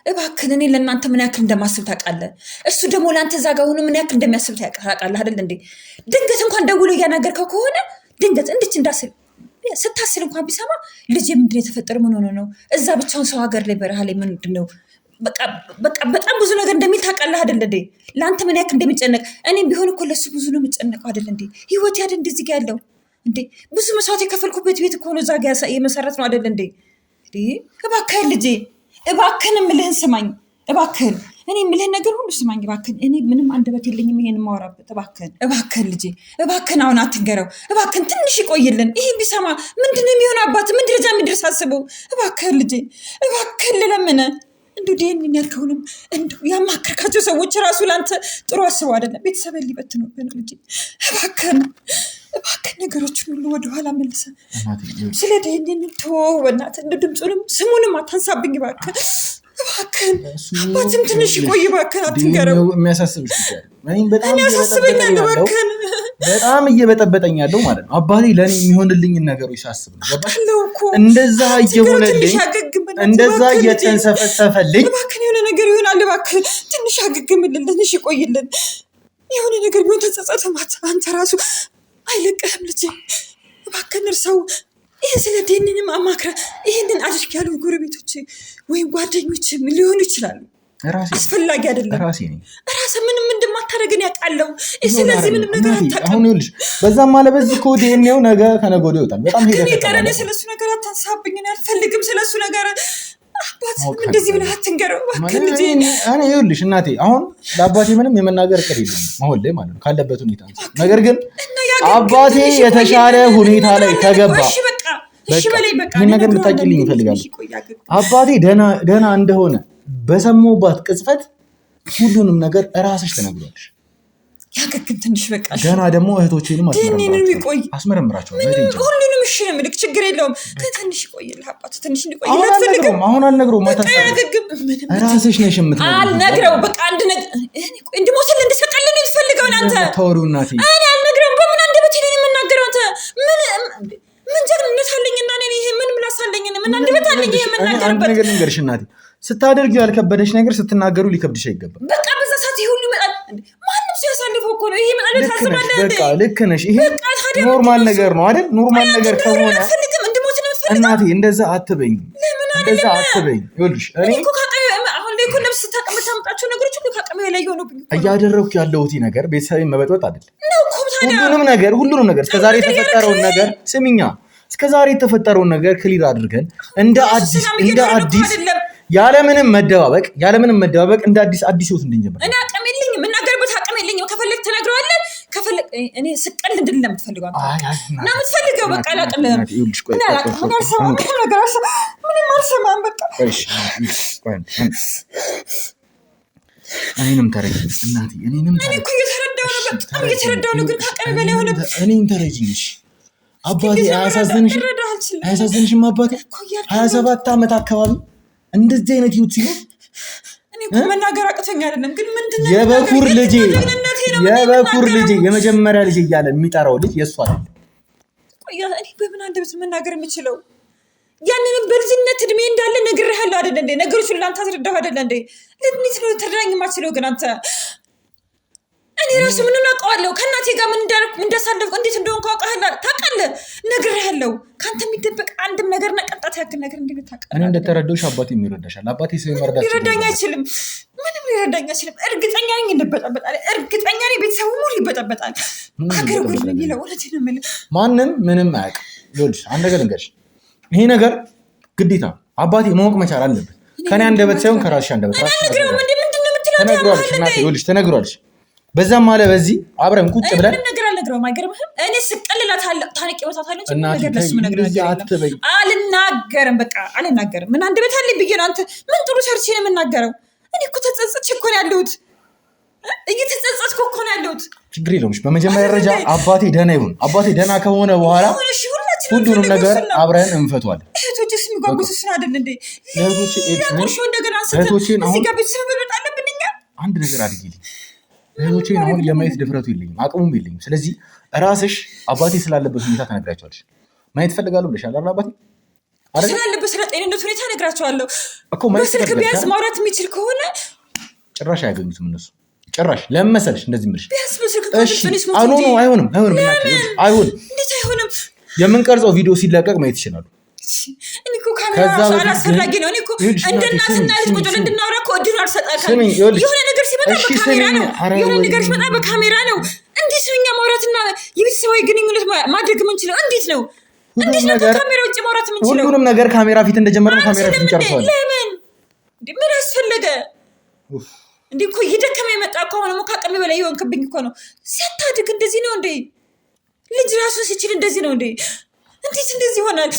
እባክህ። እኔ ለእናንተ ምን ያክል እንደማስብ ታውቃለህ። እሱ ደግሞ ለአንተ እዛ ጋር ሆኖ ምን ያክል እንደሚያስብ ታውቃለህ አይደል እንዴ? ድንገት እንኳን ደውሎ እያናገርከው ከሆነ ድንገት እንድች እንዳስል ስታስል እንኳን ቢሰማ ልጅ ምንድን የተፈጠረ ምን ሆኖ ነው እዛ ብቻውን ሰው ሀገር ላይ በረሃ ላይ ምንድን ነው በቃ በጣም ብዙ ነገር እንደሚል ታውቃለህ አይደል እንዴ? ለአንተ ምን ያክል እንደሚጨነቅ እኔም ቢሆን እኮ ለሱ ብዙ ነው የምጨነቀው አይደል እንዴ? ህይወት ያደ እንደዚህ ጋር ያለው እንዴ ብዙ መስዋዕት የከፈልኩበት ቤት እኮ ነው እዛ ጋር የመሰረት ነው አይደል እንዴ? እባክህን ልጄ እባክህን የምልህን ስማኝ እባክህን። እኔ የምልህን ነገር ሁሉ ስማኝ እባክህን። እኔ ምንም አንደበት የለኝም ይሄን የማወራበት። እባክህን ልጄ እባክህን አሁን አትንገረው እባክህን። ትንሽ ይቆይልን። ይሄን ቢሰማ ምንድነው የሚሆን አባት ምን ደረጃ የሚደርስ አስበው። እባክህን ልጄ እባክህን ልለምነ እንዱ ይሄንን ያልከውንም እንዱ ያማከርካቸው ሰዎች ራሱ ላንተ ጥሩ አስበው አይደለም። ቤተሰብን ሊበትኑብህ ነው ልጄ። እባክህን ነገሮችን ሁሉ ወደኋላ መልሰህ ስለ ይሄንን ተወው በእናትህ። እንደ ድምፁንም ስሙንም አታንሳብኝ እባክህን። አባትም ትንሽ ቆይ እባክህን አትንገረው። የሚያሳስብሽ እኔ ያሳስበኛል እባክህን። በጣም እየበጠበጠኝ ያለው ማለት ነው አባቴ ለእኔ የሚሆንልኝን ነገሮች ሳስብ ነው። እንደዛ እየሆነልኝ እንደዛ እየተንሰፈሰፈልኝ እባክህን የሆነ ነገር ይሆናል እባክህን። ትንሽ አገግምልን ትንሽ ይቆይልን። የሆነ ነገር ቢሆን ተጸጸተማት አንተ ራሱ አይለቅህም ልጄ እባክህን እርሰው። ይህ ስለ ይህንንም አማክረ ይህንን አድርግ ያሉ ጎረቤቶች ወይም ጓደኞች ሊሆኑ ይችላሉ። አስፈላጊ አይደለም። ራሴ ነኝ። ራስህ ምንም እንደማታደርገን ያውቃለሁ። ስለዚህ ምንም ነገር አታውቅም። አሁን ይኸውልሽ በዛም አለ በዚህ ኮድ ይሄኔው ነገ ከነገ ወዲያ ይወጣል። በጣም ሄደ ከኔ ስለሱ ነገር አታንሳብኝ። እኔ አልፈልግም ስለሱ ነገር። አባትህም እንደዚህ ብለህ አትንገረው እባክህ ልጄ። እኔ ይኸውልሽ እናቴ አሁን ለአባቴ ምንም የመናገር እቅድ የለኝም አሁን ላይ ማለት ነው ካለበት ሁኔታ። ነገር ግን አባቴ የተሻለ ሁኔታ ላይ ከገባ እሺ በላይ በቃ ይሄን ነገር ልታቂልኝ ይፈልጋል። አባቴ ደህና እንደሆነ በሰማሁባት ቅጽበት ሁሉንም ነገር እራስሽ ተነግሯለሽ። ያገግም ትንሽ በቃ ገና ደግሞ እህቶቼንም አስመረምራቸው ሁሉንም እሺ ነው የምልህ። ችግር የለውም ትንሽ ይቆይልህ አባት ትንሽ ይቆይልህ። አሁን አልነግረውም እራስሽ ነሽ የምትነግረው። አልነግረውም በቃ አንድ ነገር እንድሞትልህ እንድሰቀልህ ነው የምትፈልገው አንተ። ተወሪው እናቴ እኔ አልነግረውም። በምን አንደበቴ ነው የምናገረው? አንተ ምን ጀግንነት አለኝና እኔ ይሄ ምን ምላስ አለኝ? ምን አንደበት አለኝ ይሄ የምናገርበት? ነገር ልንገርሽ እናቴ ስታደርጊው ያልከበደሽ ነገር ስትናገሩ ሊከብድሽ አይገባም። በቃ በዛ ሰዓት ይሄ ሁሉ ይመጣል። ማንም ሰው ያሳልፈው እኮ ነው ይሄ ይመጣል። ታስባለህ እንዴ? በቃ ልክ ነሽ። ይሄ ኖርማል ነገር ነው አይደል? ኖርማል ነገር ከሆነ እናቴ እንደዛ አትበኝ፣ እንደዛ አትበኝ። ይኸውልሽ እኔ እኮ አሁን ላይ እኮ ነፍስ ታቀምጣቸው ነገሮች እኮ ካቀመ ላይ ሆነብኝ። እያደረኩ ያለሁት ነገር ቤተሰቤን መበጥበጥ አይደል? ሁሉንም ነገር እስከዛሬ የተፈጠረውን ነገር ስሚኛ፣ እስከዛሬ የተፈጠረውን ነገር ክሊር አድርገን እንደ አዲስ ያለምንም መደባበቅ እንደ አዲስ ህይወት እንድንጀምር። እኔ አቅም የለኝም፣ የምናገርበት አቅም የለኝም። ከፈለግ ትነግረዋለህ፣ ከፈለግ እኔ ስቀል እንድል የምትፈልገው እና የምትፈልገው በቃ አላቅልህም። ምንም አልሰማም። በቃ እኔንም ተረጂኝ እናቴ፣ እኔ እኮ በጣም እየተረዳሁ ነው፣ ግን ከአቅም በላይ ሆነብኝ። እኔን ተረጂኝ እሺ። አባቴ አያሳዝንሽም? አባቴ 27 ዓመት አካባቢ እንደዚህ አይነት ህይወት ሲኖር እኔ እኮ መናገር አቅቶኝ አይደለም፣ ግን ምንድነው የበኩር ልጄ የመጀመሪያ ልጄ እያለ የሚጠራው ልጅ የእሷ አይደለም። እኔ በምን አንደበት መናገር የምችለው? ያንንም በልጅነት እድሜ እንዳለ ነግሬሃለሁ አይደል እንዴ? ነገሮች ሁሉ አንተ አስረዳሁ አይደል እንዴ? ለምን ነው ተረዳኝ የማትችለው? ግን አንተ እኔ ራሱ ምን እናውቀዋለሁ? ከእናቴ ጋር ምን እንዳሳለፍኩ እንዴት እንደሆንኩ ታውቃለህ። ነግሬሃለሁ። ከአንተ የሚደበቅ አንድም ነገር ነቀጣት ያክል ነገር እንዴት ታውቃለህ? እኔ እንደተረዳሁሽ አባቴ ይረዳሻል። አባቴ ሰው ይመረዳል። ሊረዳኝ አይችልም። ምንም ሊረዳኝ አይችልም። እርግጠኛ ነኝ እንበጠበጣለን። እርግጠኛ ነኝ ቤተሰቡ ሙሉ ይበጠበጣል። ሀገር ጉድ ነው የሚለው። እውነቴን ነው የምልህ። ማንም ምንም አያውቅም። ይኸውልሽ አንድ ነገር ልንገርሽ፣ ይሄ ነገር ግዴታ አባቴ ማወቅ መቻል አለበት። ከኔ አንደበት ሳይሆን ከራስሽ አንደበት ተነግሯልሽ። እናቴ ይኸውልሽ ተነግሯልሽ። በዛም አለ በዚህ አብረን ቁጭ ብለን ነገር አልነግረውም። አይገርምህም? እኔ ስቀልላታለሁ፣ ታንቄ ወታታለሁ እንጂ ነገር ለሱ ነገር አልናገርም። በቃ አልናገርም። ምን አንደበት አለኝ ብዬ ነው? አንተ ምን ጥሩ ሰርቼ ነው የምናገረው? እኔ እኮ ተጸጸትሽ እኮ ነው ያለሁት። እየተጸጸትኩ እኮ ነው ያለሁት። ችግር የለውም። በመጀመሪያ ደረጃ አባቴ ደህና ይሁን። አባቴ ደህና ከሆነ በኋላ ሁሉንም ነገር አብረን እንፈቷለን። እህቶችስ የሚጓጉት እሱን አይደል እንዴ? አንድ ነገር አድርጊልኝ። እህቶቼን አሁን የማየት ድፍረቱ የለኝም፣ አቅሙም የለኝም። ስለዚህ ራስሽ አባቴ ስላለበት ሁኔታ ተነግራቸዋለሽ። ማየት ፈልጋለሁ ብለሻል አይደል? አባቴ ስላለበት ስለ ጤንነቱ ሁኔታ ነግራቸዋለሁ እኮ። በስልክ ቢያንስ ማውራት የሚችል ከሆነ ጭራሽ አያገኙትም እነሱ። ጭራሽ ለምን መሰለሽ እንደዚህ የምልሽ? ቢያንስ በስልክ አይሆንም። እንዴት አይሆንም? የምንቀርጸው ቪዲዮ ሲለቀቅ ማየት ይችላሉ። እኔ እኮ ካሜራ አላስፈላጊ ነው። እኔ እኮ እንደ እናትና ልጅ ቁጭ ብለን እንድናወራ እኮ እድሉን አልሰጣችም። የሆነ ነገር ሲመጣ በካሜራ ነው። የሆነ ነገር ሲመጣ በካሜራ ነው። እንዴት ነው እኛ ማውራትና የቤተሰባዊ ግንኙነት ማድረግ የምንችለው? እንዴት ነው ከካሜራ ውጭ ማውራት የምንችለው? ሁሉንም ነገር ካሜራ ፊት እንደጀመረን ካሜራ ፊት እንጨርሰዋለን። ለምን ምን አስፈለገ እንዴ? እኮ እየደከመ የመጣ ከሆነ ከአቅሜ በላይ የሆንክብኝ እኮ ነው። ሲያታድግ እንደዚህ ነው እንዴ? ልጅ ራሱ ሲችል እንደዚህ ነው እንዴ? እንዴት እንደዚህ ይሆናል?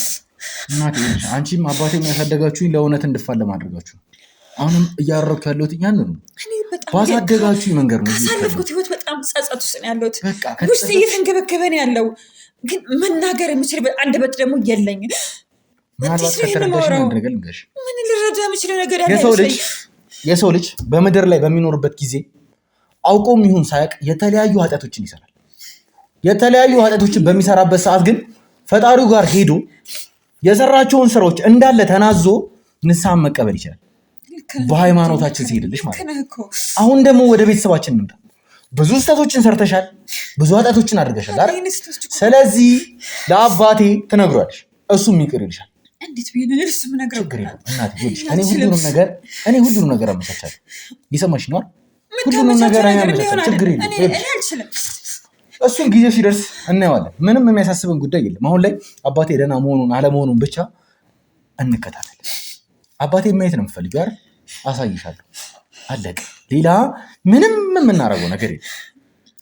እናቴ አንቺም አባቴም ያሳደጋችሁኝ ለእውነት እንድፋለም አድርጋችሁ፣ አሁንም እያደረኩ ያለሁት ያንን ነው። ባሳደጋችሁኝ መንገድ ነው። ካሳለፍኩት ህይወት በጣም ጸጸት ውስጥ ነው ያለሁት። ውስጥ እየተንገበገበ ነው ያለው። ግን መናገር የምችልበት አንደበት ደግሞ የለኝ። ምናልባት ከተረዳሽ አንድ ነገር ልንገርሽ። ምን ልረዳ የምችለው ነገር ያለ የሰው ልጅ በምድር ላይ በሚኖርበት ጊዜ አውቆም ይሁን ሳያውቅ የተለያዩ ኃጢአቶችን ይሰራል። የተለያዩ ኃጢአቶችን በሚሰራበት ሰዓት ግን ፈጣሪው ጋር ሄዶ የሰራቸውን ስራዎች እንዳለ ተናዞ ንስሐን መቀበል ይችላል። በሃይማኖታችን ሲሄድልሽ ማለት ነው። አሁን ደግሞ ወደ ቤተሰባችን እንምጣ። ብዙ ስህተቶችን ሰርተሻል፣ ብዙ ኃጢአቶችን አድርገሻል አይደል? ስለዚህ ለአባቴ ትነግሯለሽ፣ እሱም ይቅር ይልሻል። እንዴት ብዬ ነው እሱ የምነግረው? ችግር የለውም እናቴ ይኸውልሽ እኔ ሁሉንም ነገር አመቻቻለሁ። እየሰማሽ ነው? ሁሉንም ነገር አመቻቻለሁ። ችግር የለውም። እኔ አልችልም። እሱን ጊዜ ሲደርስ እናየዋለን። ምንም የሚያሳስበን ጉዳይ የለም። አሁን ላይ አባቴ ደህና መሆኑን አለመሆኑን ብቻ እንከታተል። አባቴ ማየት ነው የምፈልገው አይደል? አሳይሻለሁ። አለቀ። ሌላ ምንም የምናደርገው ነገር የለም።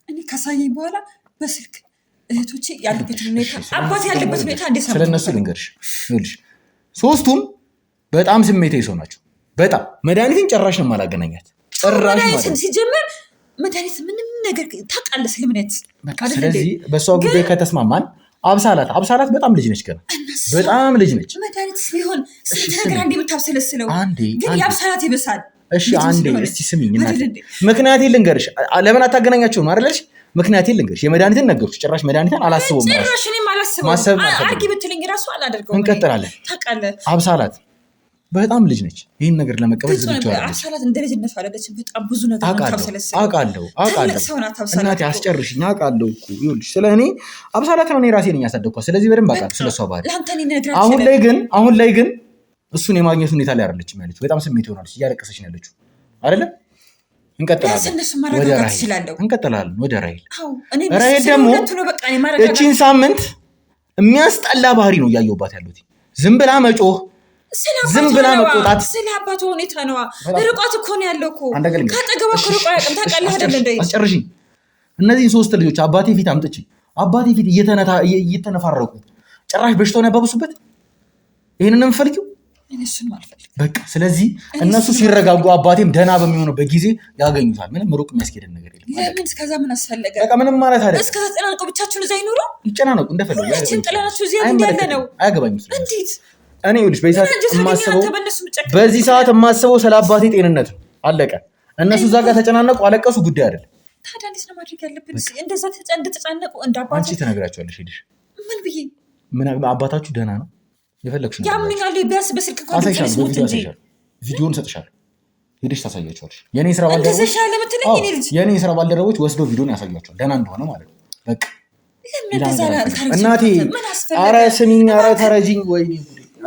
እኔ ካሳየኝ በኋላ በስልክ እህቶቼ ያሉበት ሁኔታ አባቴ ያለበት ሁኔታ እንዴት ነው? ስለነሱ ልንገርሽ። ይኸውልሽ ሶስቱም በጣም ስሜታዊ ሰው ናቸው። በጣም መድኃኒትን ጭራሽ ነው የማላገናኛት። ጭራሽ ማለት ሲጀመር መድኃኒት ምንም ነገር ታውቃለህ ስለምነት። ስለዚህ በእሷ ጉዳይ ከተስማማን አብሳላት በጣም ልጅ ነች፣ ገና በጣም ልጅ ነች። መድኃኒት ሊሆን ስንት ነገር አንዴ የምታብሰለስለው ግን የአብሳላት ይበሳል። እሺ አንዴ እስቲ ስሚኝ እናቴ፣ ምክንያቴን ልንገርሽ። ለምን አታገናኛቸው ነው አይደለሽ? ምክንያቴን ልንገርሽ። የመድኃኒትን ነገርኩሽ፣ ጭራሽ መድኃኒትን አላስበውም። ጭራሽ እኔም አላስበውም። አርጊ ብትለኝ እራሱ አላደርገውም። እንቀጥላለን። ታውቃለህ አብሳላት በጣም ልጅ ነች። ይህን ነገር ለመቀበል ዝግጁ አይደለች። አብሳላት እንደ ልጅነቷ አይደለችም። በጣም ብዙ ነገር ታብሰለስለው። አውቃለሁ እናቴ፣ አስጨርሽኝ። አውቃለሁ እኮ ይኸውልሽ፣ ስለ እኔ አብሳላትን እኔ ራሴ ነኝ ያሳደግኳት። ስለዚህ በደንብ አውቃለሁ ስለሷ ባህሪ። አሁን ላይ ግን እሱን የማግኘት ሁኔታ ላይ አይደለችም ያለችው። በጣም ስሜት ይሆናለች፣ እያለቀሰች ነው ያለችው አይደለም? እንቀጥላለን። ወደ ራሄል ደግሞ እቺን ሳምንት የሚያስጠላ ባህሪ ነው እያየሁባት ያለሁት። ዝም ብላ መጮህ፣ ዝም ብላ መቆጣት። ስለ አባቱ ሁኔታ ነዋ። ርቋት እኮ ነው ያለው እኮ ካጠገቧ እኮ ርቋ ያቅም። ታውቃለህ አይደል? እንደ አስጨርሽኝ። እነዚህን 3 ልጆች አባቴ ፊት አምጥቼ አባቴ ፊት እየተነፋረቁ ጭራሽ በሽታውን ያባብሱበት። ይህንን ነው የምፈልጊው? በቃ ስለዚህ እነሱ ሲረጋጉ አባቴም ደህና በሚሆኑበት ጊዜ ያገኙታል። ምንም ሩቅ የሚያስኬደን ነገር የለም። ለምን እስከዛ ምን አስፈለገ? በቃ ምንም ማለት አይደለም። እስከዛ ተጨናንቀው ብቻችሁን እዛ ይኖሩ፣ ይጨናነቁ እንደፈለጉ። ሁላችን ጥለናችሁ እዚህ ያለ ነው። አያገባኝም። እንዴት እኔ ይኸውልሽ በዚህ ሰዓት የማስበው ስለ አባቴ ጤንነት ነው። አለቀ። እነሱ እዛ ጋር ተጨናነቁ፣ አለቀሱ፣ ጉዳይ አይደለም። ታዲያ እንዴት ነው ማድረግ ያለብን? እንደዛ እንደተጨናነቁ እንደ አባቴ አንቺ ትነግራቸዋለሽ ሄደሽ። ምን ብዬ አባታችሁ ደህና ነው የፈለግሽው ያምኛል። ቢያንስ በስልክ እንኳን ትንሽ ቪዲዮን ሰጥሻለሁ፣ ሄደሽ ታሳያቸዋለሽ። የኔ ስራ ባልደረቦች ወስደው ቪዲዮን ያሳያቸዋል፣ ደህና እንደሆነ ማለት ነው። በቃ እናቴ፣ ኧረ ስሚኝ፣ ኧረ ተረጂኝ። ወይኔ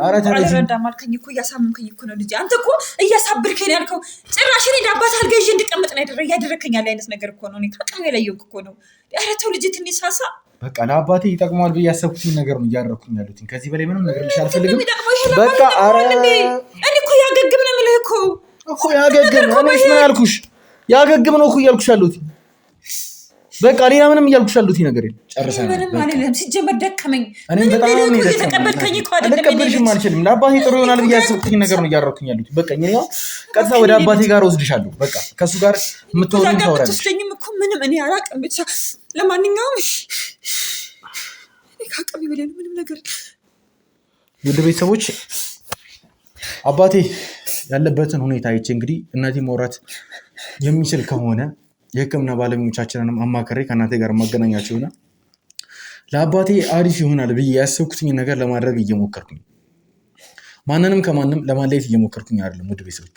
ኧረ ተረጂኝ። አልረዳም አልከኝ እኮ እያሳመንከኝ እኮ ነው ልጄ። አንተ እኮ እያሳብርከኝ ነው ያልከው። ጭራሽ እኔ አባት አልጋ ይዤ እንድቀመጥ ነው እያደረከኝ ያለ አይነት ነገር እኮ ነው። እኔ ከአቅሜ ላይ የሆንክ እኮ ነው። ኧረ ተው ልጄ፣ ትንሽ ሳሳ። በቃ ለአባቴ ይጠቅመዋል ብዬ ያሰብኩትን ነገር ነው እያደረኩኝ ያሉት። ከዚህ በላይ ምንም ነገር ልሽ አልፈልግም። በቃ እኔ እኮ ያገግም ነው የምልህ እኮ ያገግም። እኔስ ምን አልኩሽ? ያገግም ነው እኮ እያልኩሽ ያሉት። በቃ ሌላ ምንም እያልኩሽ ያሉት ነገር የለም። ጨርሰናል። ሲጀመር ደከመኝ። እኔም በጣም እየተቀበልከኝ እኮ አይደለም። ልቀበልሽም አልችልም። ለአባቴ ጥሩ ይሆናል ብዬ ያሰብኩትን ነገር ነው እያደረኩኝ ያሉት። በቃ እኔ ያው ቀጥታ ወደ አባቴ ጋር ወስድሻለሁ። በቃ ከሱ ጋር የምትወሩኝ ታወራለሽ። እኮ ምንም እኔ አላውቅም። ብቻ ለማንኛውም እኔ ከአቅሜ በላይ ነው ምንም ነገር። ውድ ቤተሰቦች አባቴ ያለበትን ሁኔታ አይቼ እንግዲህ እናቴ ማውራት የሚችል ከሆነ የሕክምና ባለሙያዎቻችንንም አማከሬ ከእናቴ ጋር ማገናኛቸው ሆነ ለአባቴ አሪፍ ይሆናል ብዬ ያሰብኩትኝ ነገር ለማድረግ እየሞከርኩኝ፣ ማንንም ከማንም ለማለየት እየሞከርኩኝ አይደለም። ውድ ቤተሰቦች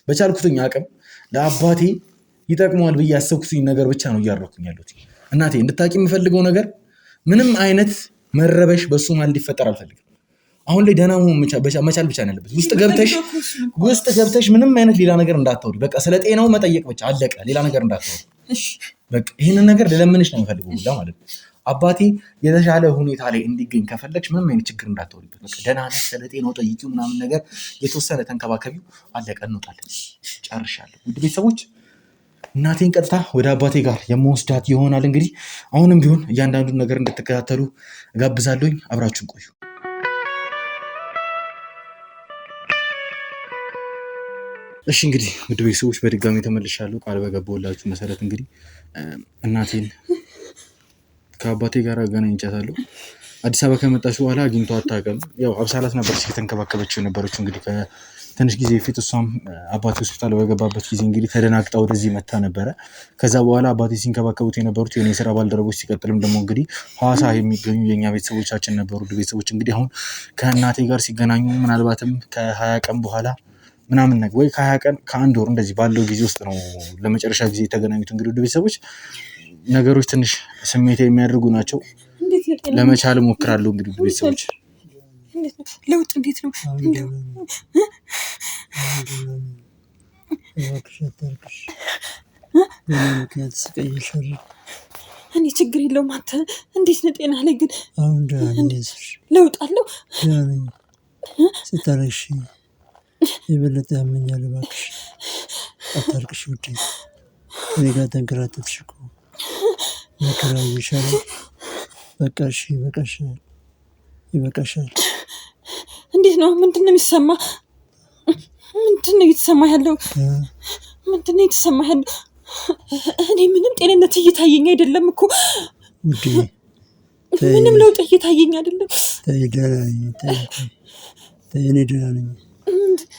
በቻልኩትኝ አቅም ለአባቴ ይጠቅመዋል ብዬ ያሰብኩትኝ ነገር ብቻ ነው እያደረኩኝ ያሉት። እናቴ እንድታቂ የምፈልገው ነገር ምንም አይነት መረበሽ በሱ ማለት እንዲፈጠር አልፈልግም። አሁን ላይ ደህና መሆን መቻል ብቻ ነው ያለበት። ውስጥ ገብተሽ ምንም አይነት ሌላ ነገር እንዳታወሪ። በቃ ስለ ጤናው መጠየቅ ብቻ አለቀ። ሌላ ነገር እንዳታወሪ። በቃ ይህንን ነገር ልለምንሽ ነው የምፈልገው ሁላ ማለት ነው። አባቴ የተሻለ ሁኔታ ላይ እንዲገኝ ከፈለግሽ ምንም አይነት ችግር እንዳታወሪበት። በቃ ደህና ነህ፣ ስለ ጤናው ጠይቂው ምናምን ነገር የተወሰነ ተንከባከቢው። አለቀ፣ እንወጣለን። ጨርሻለሁ። ውድ ቤተሰቦች እናቴን ቀጥታ ወደ አባቴ ጋር የመወስዳት ይሆናል። እንግዲህ አሁንም ቢሆን እያንዳንዱን ነገር እንድትከታተሉ እጋብዛለሁኝ። አብራችሁን ቆዩ። እሺ እንግዲህ ውድ ቤተሰቦች በድጋሚ ተመልሻለሁ። ቃል በገባሁላችሁ መሰረት እንግዲህ እናቴን ከአባቴ ጋር አገናኝቻታለሁ። አዲስ አበባ ከመጣች በኋላ አግኝቶ አታውቅም። ያው አብሳላት ነበር ሲተንከባከበችው የነበረችው። እንግዲህ ከትንሽ ጊዜ በፊት እሷም አባቴ ሆስፒታል በገባበት ጊዜ እንግዲህ ተደናግጣ ወደዚህ መታ ነበረ። ከዛ በኋላ አባቴ ሲንከባከቡት የነበሩት የኔ ስራ ባልደረቦች፣ ሲቀጥልም ደግሞ እንግዲህ ሐዋሳ የሚገኙ የኛ ቤተሰቦቻችን ነበሩ። ውድ ቤተሰቦች እንግዲህ አሁን ከእናቴ ጋር ሲገናኙ ምናልባትም ከ20 ቀን በኋላ ምናምን ነገር ወይ ከ20 ቀን ከ1 ወር እንደዚህ ባለው ጊዜ ውስጥ ነው ለመጨረሻ ጊዜ የተገናኙት። እንግዲህ ውድ ቤተሰቦች ነገሮች ትንሽ ስሜት የሚያደርጉ ናቸው። ለመቻል እሞክራለሁ። እንግዲህ ውድ ቤተሰቦች ለውጥ እንዴት ነው? እንደው እባክሽ አታልቅሽ። በእኔ ምክንያት ስቀይሻለሁ። እኔ ችግር የለውም። አንተ እንዴት ነህ? ጤና ላይ ግን አሁን ደህና ነኝ። ለውጥ አለው? ደህና ነኝ። ስታለቅሽ የበለጠ ያመኛል። እባክሽ አታልቅሽ ውዴ። እኔ ጋር ተንከራተትሽ እኮ መከራ ይሻላል። በቃ እሺ፣ ይበቃሻል፣ ይበቃሻል። እንዴት ነው? ምንድን ነው የሚሰማ? ምንድን ነው እየተሰማ ያለው? ምንድን ነው እየተሰማ ያለው? እኔ ምንም ጤንነት እየታየኝ አይደለም እኮ ውዴ። ምንም ለውጥ እየታየኝ አይደለም። ተይ፣ ደህና ነኝ። ተይ፣ እኔ ደህና ነኝ።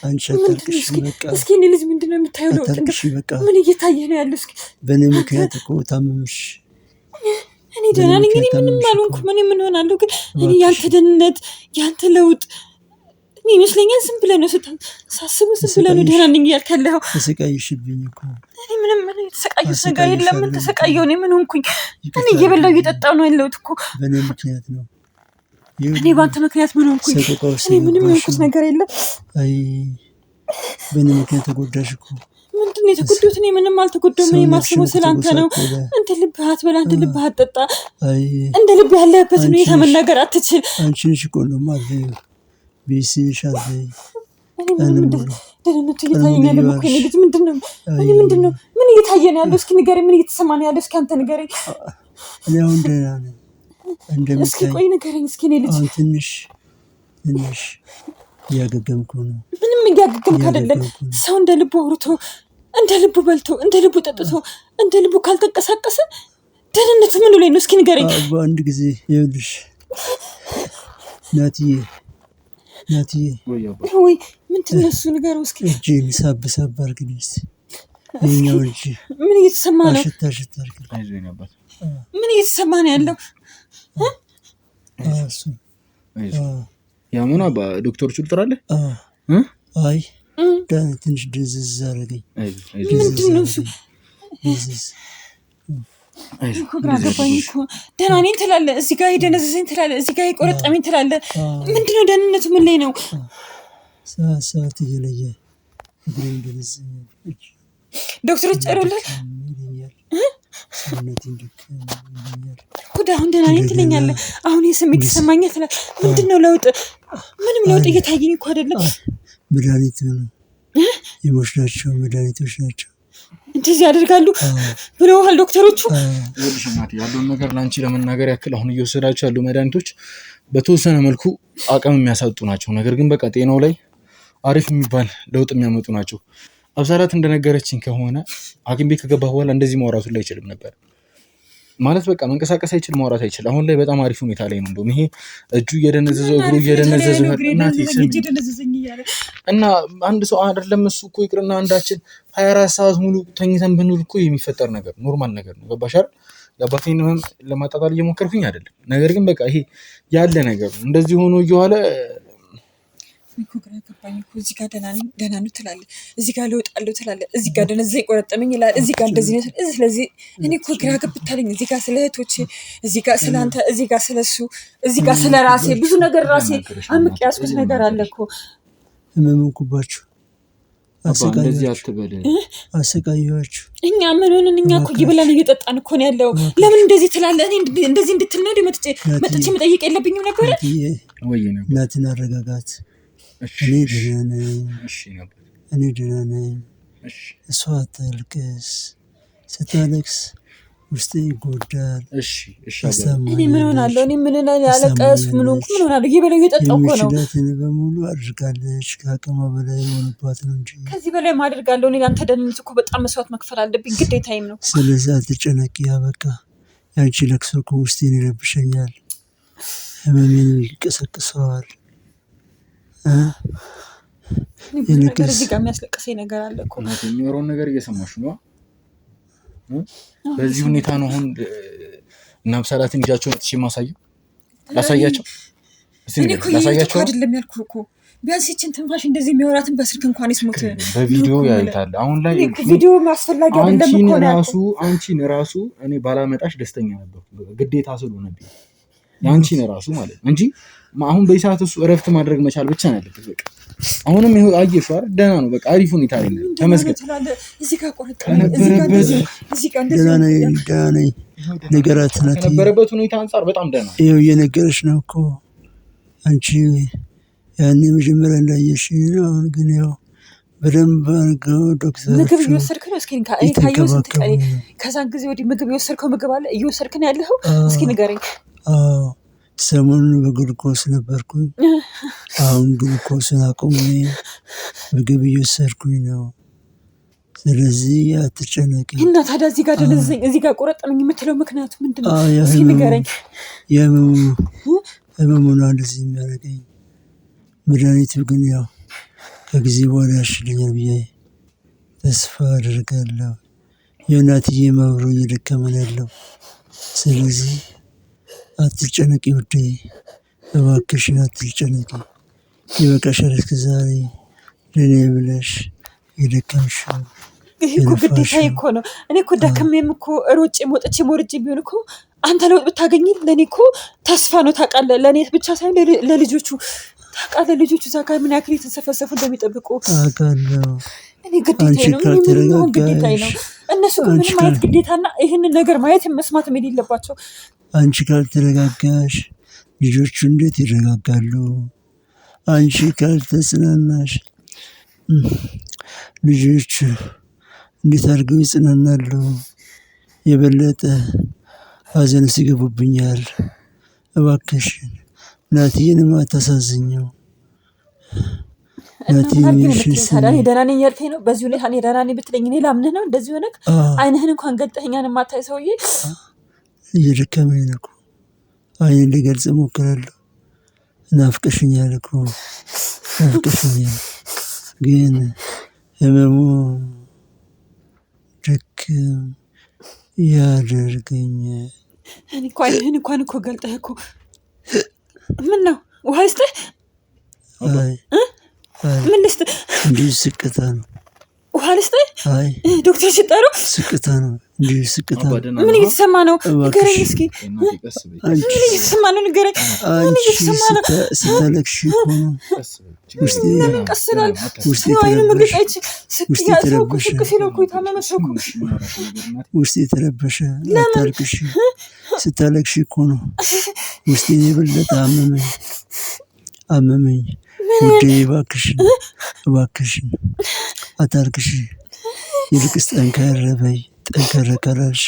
አንቺ አታልቅሽ። በቃ እስኪ እኔ ልጅ ምንድን ነው የምታየው ለውጥ? አታልቅሽ። በቃ ምን እየታየ ነው ያለው? እስኪ በእኔ ምክንያት እኮ ታመምሽ። እኔ ደህና ነኝ። እኔ ምንም አልሆንኩም። እኔ ምን ሆናለሁ? ግን እኔ ያንተ ደህንነት ያንተ ለውጥ እኔ ይመስለኛል ዝም ብለህ ነው ሳስበው ዝም ብለህ ነው ደህና ነኝ እያልክ ያለኸው። ተሰቃይሽብኝ እኮ። እኔ ምንም የተሰቃየሁት ነገር የለም። ምን ተሰቃየሁ? እኔ ምን ሆንኩኝ? እኔ እየበላሁ እየጠጣሁ ነው ያለሁት እኮ። በእኔ ምክንያት ነው። እኔ በአንተ ምክንያት ምን ሆንኩኝ? እኔ ምንም የሆንኩት ነገር የለም። አይ በእኔ ምክንያት ተጎዳሽ እኮ። ምንድን ነው የተጎዳሁት? እኔ ምንም አልተጎዳሁም። እኔ የማስበው ስለ አንተ ነው። እንደ ልብህ አትበላ፣ እንደ ልብህ አትጠጣ፣ እንደ ልብህ ያለህበት ሁኔታ መናገር አትችል። አንቺ ነሽ እኮ እንደውም አትበይው ቢስሽ አትበይ። ደህንነቱ እየታየኝ ያለው እኮ እኔ ልጅ ምንድን ነው? ምን እየታየ ነው ያለው? እስኪ ንገረኝ። ምን እየተሰማ ነው ያለው? እስኪ አንተ ንገረኝ። እኔ አሁን ደህና ነኝ እንደምታይ። እስኪ ቆይ ንገረኝ እስኪ። እኔ ልጅ አሁን ትንሽ እያገገምኩ ነው። ምንም እያገገምክ አይደለም። ሰው እንደ ልቡ አውርቶ እንደ ልቡ በልቶ እንደ ልቡ ጠጥቶ እንደ ልቡ ካልተንቀሳቀሰ ደህንነቱ ምኑ ላይ ነው? እስኪ ንገረኝ። በአንድ ጊዜ ይኸውልሽ ናትዬ ወይ ምንድን ነው እሱ? ንገረው እስኪ። እጄን ሳብ አድርግልኝ እስኪ። ይኸኛው እጅ ምን እየተሰማ ነው? አሽታ አድርግልኝ። ምን እየተሰማ ነው ያለው? እሱ ያሙና ዶክተሮቹ ልጥራለህ? አይ ትንሽ ድንዝዝ አደረገኝ። ምንድን ነው እሱ? ግራ ገባኝ እኮ። ደህና ነኝ ትላለህ፣ እዚህ ጋር የደነዘዘኝ ትላለህ፣ እዚህ ጋር የቆረጠመኝ ትላለህ። ምንድን ነው ደህንነቱ? ምን ላይ ነው? ሰዓት እየለየ እግሬ እንደነዘዘኝ ዶክተሮች ጨሩልህ? አሁን ደህና ነኝ ትለኛለህ፣ አሁን የስሜት ይሰማኛል ትላለህ። ምንድን ነው ለውጥ? ምንም ለውጥ እየታየኝ እኮ አይደለም። መድኃኒት ነው የምወስዳቸው መድኃኒቶች ናቸው እንደዚህ ያደርጋሉ ብለውሃል ዶክተሮቹ? ይኸውልሽ እናቴ ያለውን ነገር ለአንቺ ለመናገር ያክል አሁን እየወሰዳቸው ያሉ መድኃኒቶች በተወሰነ መልኩ አቅም የሚያሳጡ ናቸው። ነገር ግን በቃ ጤናው ላይ አሪፍ የሚባል ለውጥ የሚያመጡ ናቸው። አብሳላት እንደነገረችኝ ከሆነ ሐኪም ቤት ከገባ በኋላ እንደዚህ ማውራቱ ላይ አይችልም ነበር ማለት በቃ መንቀሳቀስ አይችል ማውራት አይችል። አሁን ላይ በጣም አሪፍ ሁኔታ ላይ ነው። እንደውም ይሄ እጁ እየደነዘዘው እግሩ እየደነዘዘው እና አንድ ሰው አይደለም እሱ እኮ ይቅርና አንዳችን 24 ሰዓት ሙሉ ተኝተን ብንውል እኮ የሚፈጠር ነገር ኖርማል ነገር ነው። ገባሽ አይደል? ለአባቴን ለማጣጣል እየሞከርኩኝ አይደለም። ነገር ግን በቃ ይሄ ያለ ነገር ነው። እንደዚህ ሆኖ እየዋለ እኮ ግራ ገባኝ እኮ። እዚህ ጋር ደህና ነው ትላለህ፣ እዚህ ጋር ለውጥ አለው ትላለህ፣ እዚህ ጋር ደነዘዘኝ ቆረጠመኝ ይላል፣ እዚህ ጋር እንደዚህ ነው። ስለዚህ እኔ እኮ ግራ ገብታለኝ። እዚህ ጋር ስለ እህቶቼ፣ እዚህ ጋር ስለ አንተ፣ እዚህ ጋር ስለ እሱ፣ እዚህ ጋር ስለ ራሴ ብዙ ነገር ራሴ አምቄ ያዝኩት ነገር አለ እኮ። ህመምኩባችሁ አሰቃየኋችሁ። እኛ ምን ሆነን? እኛ እኮ እየበላን እየጠጣን እኮ ነው ያለው። ለምን እንደዚህ ትላለህ? እኔ እንደዚህ እንድትል ነው መጥቼ መጠየቅ የለብኝም ነበረ? እናትን አረጋጋት። እኔ ደህና ነኝ። እሷ አታልቅስ። ስታለቅስ ውስጤ ይጎዳል። እኔ ምን ሆናለሁ? እኔ ምን ያለቀስኩ ምን ሆንኩ? ምን ሆናለሁ? እየበላሁ እየጠጣሁ እኮ ነው። የሚችላትን በሙሉ አድርጋለች። ከአቅሟ በላይ የሆነባት ነው እንጂ ከዚህ በላይ ማድርጋለሁ። እኔ ለአንተ ደህንነት እኮ በጣም መስዋዕት መክፈል አለብኝ፣ ግዴታዬም ነው። ስለዚህ አትጨነቂ። በቃ ያንቺ ለቅሶ እኮ ውስጤን ይረብሸኛል፣ ህመሜን ይቀሰቅሰዋል። ነገር እዚህ ጋር የሚያስለቅሰኝ ነገር አለ እኮ። የሚወራውን ነገር እየሰማሽ ነው። በዚህ ሁኔታ ነው አሁን እና አብሳላትን ልጃቸውን ጥቼ ማሳየው ላሳያቸው። እኔ እኮ ላሳያቸው አይደለም ያልኩህ እኮ። ቢያንስ ይህችን ትንፋሽ እንደዚህ የሚያወራትን በስልክ እንኳን ይስሙት። በቪዲዮ ያዩታል። አሁን ላይ ቪዲዮ ማስፈላጊ አይደለም እኮ። አንቺን ራሱ እኔ ባላመጣሽ ደስተኛ ነበር፣ ግዴታ ስለሆነብኝ ያንቺን ራሱ ማለት እንጂ አሁን በሰዓት እሱ እረፍት ማድረግ መቻል ብቻ ነው ያለበት። በቃ አሁንም ይሄ አየሽው አይደል? ደህና ነው በቃ አሪፍ ሁኔታ ላይ ነው። ተመስገን። እዚህ ጋር ቆርጥ ደህና ነኝ ነገራት ናት። ከነበረበት ሁኔታ አንፃር በጣም ደህና ነው። ይኸው እየነገረች ነው እኮ አንቺ ያኔ መጀመሪያ እንዳየሽ ነው። አሁን ግን ያው በደንብ አድርገው ዶክተር ምግብ እየወሰድክ ነው? እስኪ ካየሁ ስንት ቀን ከዛን ጊዜ ወዲህ ምግብ የወሰድከው ምግብ አለ እየወሰድክ ነው ያለኸው? እስኪ ንገረኝ። ሰሞኑን በግሉኮስ ነበርኩኝ። አሁን ግሉኮስን አቁሜ ምግብ እየወሰድኩኝ ነው። ስለዚህ አትጨነቂ። እና ታዲያ እዚህ ጋር ደነዘኝ እዚህ ጋር ቆረጠመኝ የምትለው ምክንያቱ ምንድን ነው? እስኪ ንገረኝ። ህመሙ ነው እንደዚህ የሚያደርገኝ። መድኃኒቱ ግን ያው ከጊዜ በኋላ ያሽለኛል ብዬ ተስፋ አደርጋለሁ። የእናትዬ አብሮ እየደከመ ነው ያለው። ስለዚህ አትጨነቂ ውዴ፣ እባክሽን አትጨነቂ። ይበቃሻል። እስከ ዛሬ ለእኔ ብለሽ የደከምሽው። ይሄ እኮ ግዴታዬ እኮ ነው። እኔ እኮ ደከሜም እኮ ሮጬም ወጥቼም ወርጄ ቢሆን እኮ አንተ ለውጥ ብታገኝ ለእኔ እኮ ተስፋ ነው ታውቃለህ። ለእኔ ብቻ ሳይሆን ለልጆቹ ታውቃለህ። ልጆቹ እዛ ጋር ምን ያክል የተንሰፈሰፉ እንደሚጠብቁ አውቃለሁ። እኔ ግዴታዬ ነው። ምንም ግዴታዬ ነው። እነሱ ምንም ማየት ግዴታና ይህንን ነገር ማየት መስማትም የሌለባቸው። አንቺ ካልተረጋጋሽ ልጆቹ እንዴት ይረጋጋሉ? አንቺ ካልተጽናናሽ ልጆቹ እንዴት አድርገው ይጽናናሉ? የበለጠ ሀዘን ሲገቡብኛል። እባክሽን እናትዬንም አታሳዝኘው። ደህና ነኝ ያልከኝ ነው። በዚህ ሁኔታ እኔ ደህና ነኝ ብትለኝ እኔ ላምንህ ነው? እንደዚህ ሆነህ አይንህን እንኳን ገልጠህ እኛን የማታይ ሰውዬ። እየደከመኝ ነው እኮ አይኔን ልገልጽ እሞክራለሁ። ናፍቀሽኛል እኮ ናፍቀሽኛል፣ ግን ህመሙ ድክም ያደርገኛል። እኔ እኮ አይንህን እንኳን እኮ ገልጠህ እኮ ምን ነው ውሃ ልስጥህ? ምን ልስጥህ? እንዲሁ ስቅታ ነው። ውሃ ልስጥህ? ዶክተር ሲጠሩ ስቅታ ነው። እንዲሁ ስቅታ ነው። ምን እየተሰማ ነው? ንገረኝ እስኪ። ምን እየተሰማ ነው? ንገረኝ። ምን እየተሰማ ነው? ስታለቅሽ እኮ ነው ውስጤ የተረበሸ። አታልቅሽ። ስታለቅሽ እኮ ነው ውስጤ የበለጠ አመመኝ። ውዴ እባክሽን አታልቅሽ። ይልቅስ ጠንከር በይ። ጠንከር ካላልሽ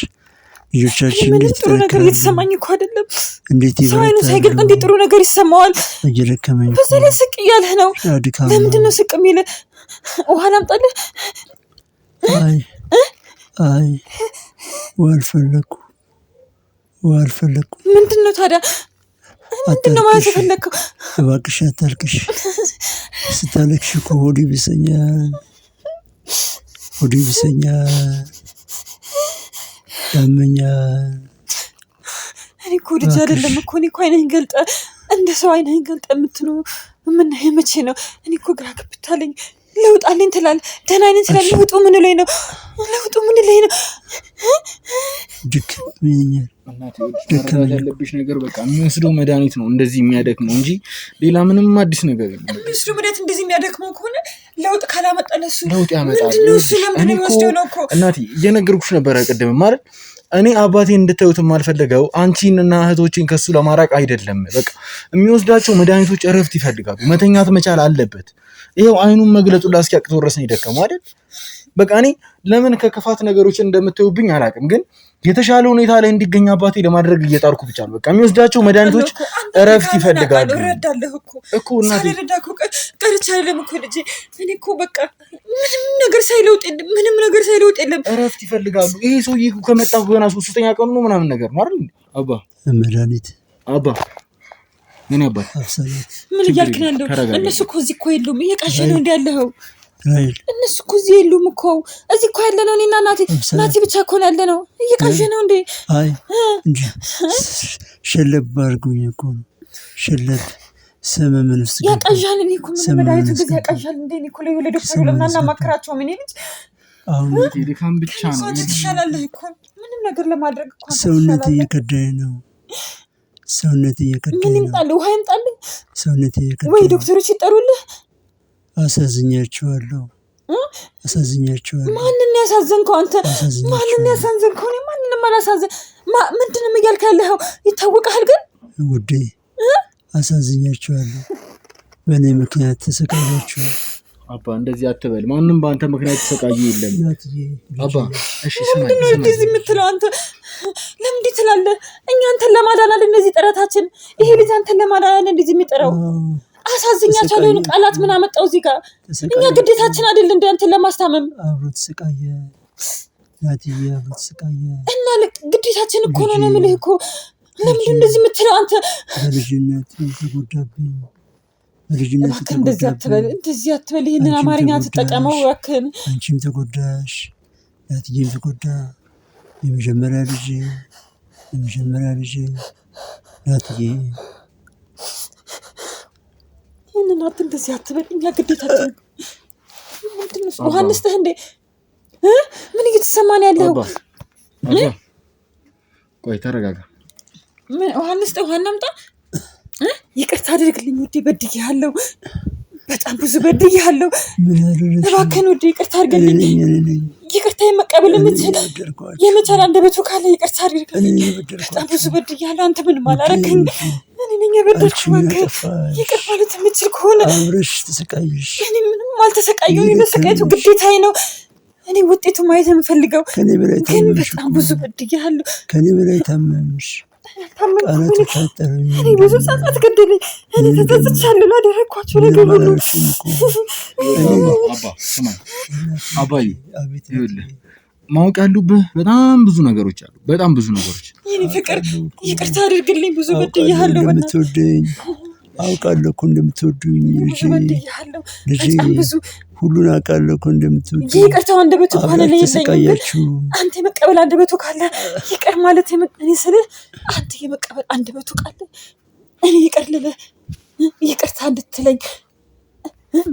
ልጆቻችን እንዴት ጥሩ ነገር እየተሰማኝ እኮ አይደለም። እንዴት ይበረታሉ? ሰው ሳይገልጥ እንዴት ጥሩ ነገር ይሰማዋል? እየደከመኝ በዛ ላይ ስቅ እያለህ ነው። ለምንድን ነው ስቅ የሚልህ? ውሃ ላምጣልህ? አይ ውሃ አልፈለኩም። ምንድን ነው ታዲያ? ምንድን ነው ማለት የፈለግከው? እባክሽ አታልቅሽ። ስታለቅሽ እኮ ሆዴ ብሰኛል፣ ያመኛል። እኔ እኮ ልጅ አይደለም እኮ። እኔ እኮ አይነህን ገልጠ እንደ ሰው አይነህን ገልጠ የምናየው መቼ ነው? እኔ እኮ ግራ ገብቶኛል። ለውጥ አለኝ ትላለህ፣ ደህና ነኝ ትላለህ። ለውጡ ምን ላይ ነው? ደከመኝ ያለብሽ ነገር በቃ የሚወስደው መድኃኒት ነው እንደዚህ የሚያደክመው እንጂ ሌላ ምንም አዲስ ነገር የለም። የሚወስደው መድኃኒት እንደዚህ የሚያደክመው ከሆነ ለውጥ ካላመጣ ለሱ ለውጥ ያመጣል። ለምንድን ነው የሚወስደው ነው እኮ እናቴ እየነገርኩሽ ነበረ ቅድም ማለት እኔ አባቴን እንድታዩት የማልፈለገው አንቺንና እህቶቼን ከሱ ለማራቅ አይደለም። በቃ የሚወስዳቸው መድኃኒቶች እረፍት ይፈልጋሉ። መተኛት መቻል አለበት። ይሄው አይኑን መግለጹ ላስኪያቅተው ድረስ ነው የደከመው አይደል? በቃ እኔ ለምን ከክፋት ነገሮችን እንደምታዩብኝ አላውቅም፣ ግን የተሻለ ሁኔታ ላይ እንዲገኝ አባቴ ለማድረግ እየጣርኩ ብቻ ነው። በቃ የሚወስዳቸው መድኃኒቶች እረፍት ይፈልጋሉ እኮ እናቴ። ቀርቻ አይደለም እኮ ልጄ። እኔ እኮ በቃ ምንም ነገር ሳይለውጥ የለም። እረፍት ይፈልጋሉ። ይሄ ሰውዬ ከመጣ ገና 3ኛ ቀኑ ነው ምናምን ነገር ነው አይደል? አባ መድኃኒት ምን አባት ምን እያልክ ነው ያለው? እነሱ እኮ እዚህ እኮ የሉም። እየቃዠ ነው እንደ ያለኸው። እነሱ እኮ እዚህ የሉም እኮ። እዚህ እኮ ያለ ነው እኔና ናቲ ብቻ እኮ ነው ያለ ነው። እየቃዠ ነው እንዴ? አይ እንጂ ሸለብ አድርጉኝ እኮ ነው። ሸለብ ሰመመን ውስጥ ያቃዣል። እኔ እኮ ምን መድኃኒቱ ጊዜ ያቃዣል እንዴ? እኔ እኮ ለዶክተሩ ለምን አናማክራቸው? ምን ይልጅ አሁን ቴሌካም ብቻ ነው ትሻላለህ እኮ ምንም ነገር ለማድረግ እኮ ሰውነት እየከዳኝ ነው። ሰውነቴ እየከዳኝ ምን ነው። ይምጣልህ? ውሃ ይምጣልህ ሰውነቴ እየከዳኝ ወይ ነው። ዶክተሮች ይጠሩልህ? አሳዝኛቸዋለሁ። ማንን ያሳዘንከው አንተ? ማንን ያሳዘንከው? እኔ ማንንም አላሳዘን። ምንድነው እያልክ ያለኸው? ይታወቃል ግን ውዴ አሳዝኛቸዋለሁ። በእኔ ምክንያት ተሰቃያችሁ። አባ እንደዚህ አትበል። ማንም በአንተ ምክንያት ተሰቃየ የለም አባ። እሺ ለምንድን ነው እንደዚህ የምትለው አንተ? ለምንድን ትላለህ? እኛ አንተን ለማዳን አይደል እንደዚህ ጥረታችን? ይሄ ልጅ አንተን ለማዳን አይደል እንደዚህ የሚጠራው? አሳዝኛቸዋለሁ ቃላት ምን አመጣው እዚህ ጋር? እኛ ግዴታችን አይደል እንደ አንተን ለማስታመም? አብሮ ተሰቃየ ናትዬ፣ አብሮ ተሰቃየ እና ግዴታችን እኮ ነው የምልህ እኮ። ለምንድን እንደዚህ የምትለው አንተ? በልጅነት ተጎዳብኝ። እንደዚህ አትበል። ይህንን አማርኛ ትጠቀመው እባክህን። አንቺም ተጎዳሽ፣ ናትዬም ተጎዳ። የመጀመሪያ ልጅ ናትዬ። ይህንን እንደዚህ አትበል። እኛ ግዴታችን ውሃ እንስጥህ እንዴ? ምን እየተሰማን ያለው? ቆይ ተረጋጋ። ውሃ እንስጥህ፣ ውሃ እናምጣ። ይቅርታ አድርግልኝ ውዴ፣ በድዬሃለሁ፣ በጣም ብዙ በድዬሃለሁ። እባክህን ውዴ ይቅርታ አድርግልኝ። ይቅርታ የመቀበል የመቻል አንደበቱ ካለ ይቅርታ አድርግልኝ። በጣም ብዙ በድዬሃለሁ። አንተ ምንም አላረከኝ፣ እኔ ነኝ የበደልኩ። እባክህ ይቅር ማለት የምችል ከሆነ አብረሽ ተሰቃየሽ። እኔ ምንም አልተሰቃየሁ። እኔ መሰቃየቱ ግዴታዬ ነው። እኔ ውጤቱ ማየት የምፈልገው ግን በጣም ብዙ በድዬሃለሁ። ከኔ በላይ ታመምሽ። እኔ ብዙ ጸጸት ገደለኝ። እኔ ተጸጽቻለሁ ላደረግኳቸው ነገር ሁሉ። አባዬ ማወቅ ያሉብህ በጣም ብዙ ነገሮች አሉ። በጣም ብዙ ነገሮች። የኔ ፍቅር ይቅርታ አድርግልኝ። ብዙ በድዬሃለሁ። እንደምትወደኝ አውቃለሁ እኮ እንደምትወዱኝ ልጄ፣ ሁሉን አውቃለሁ እኮ እንደምትወዱኝ። ይቅርታው አንደበቱ ካለ ለየለኝም። አንተ የመቀበል አንደበቱ ካለ ይቅር ማለት እኔ ስልህ አንተ የመቀበል አንደበቱ ካለ እኔ ይቅር ልልህ ይቅርታ እንድትለኝ።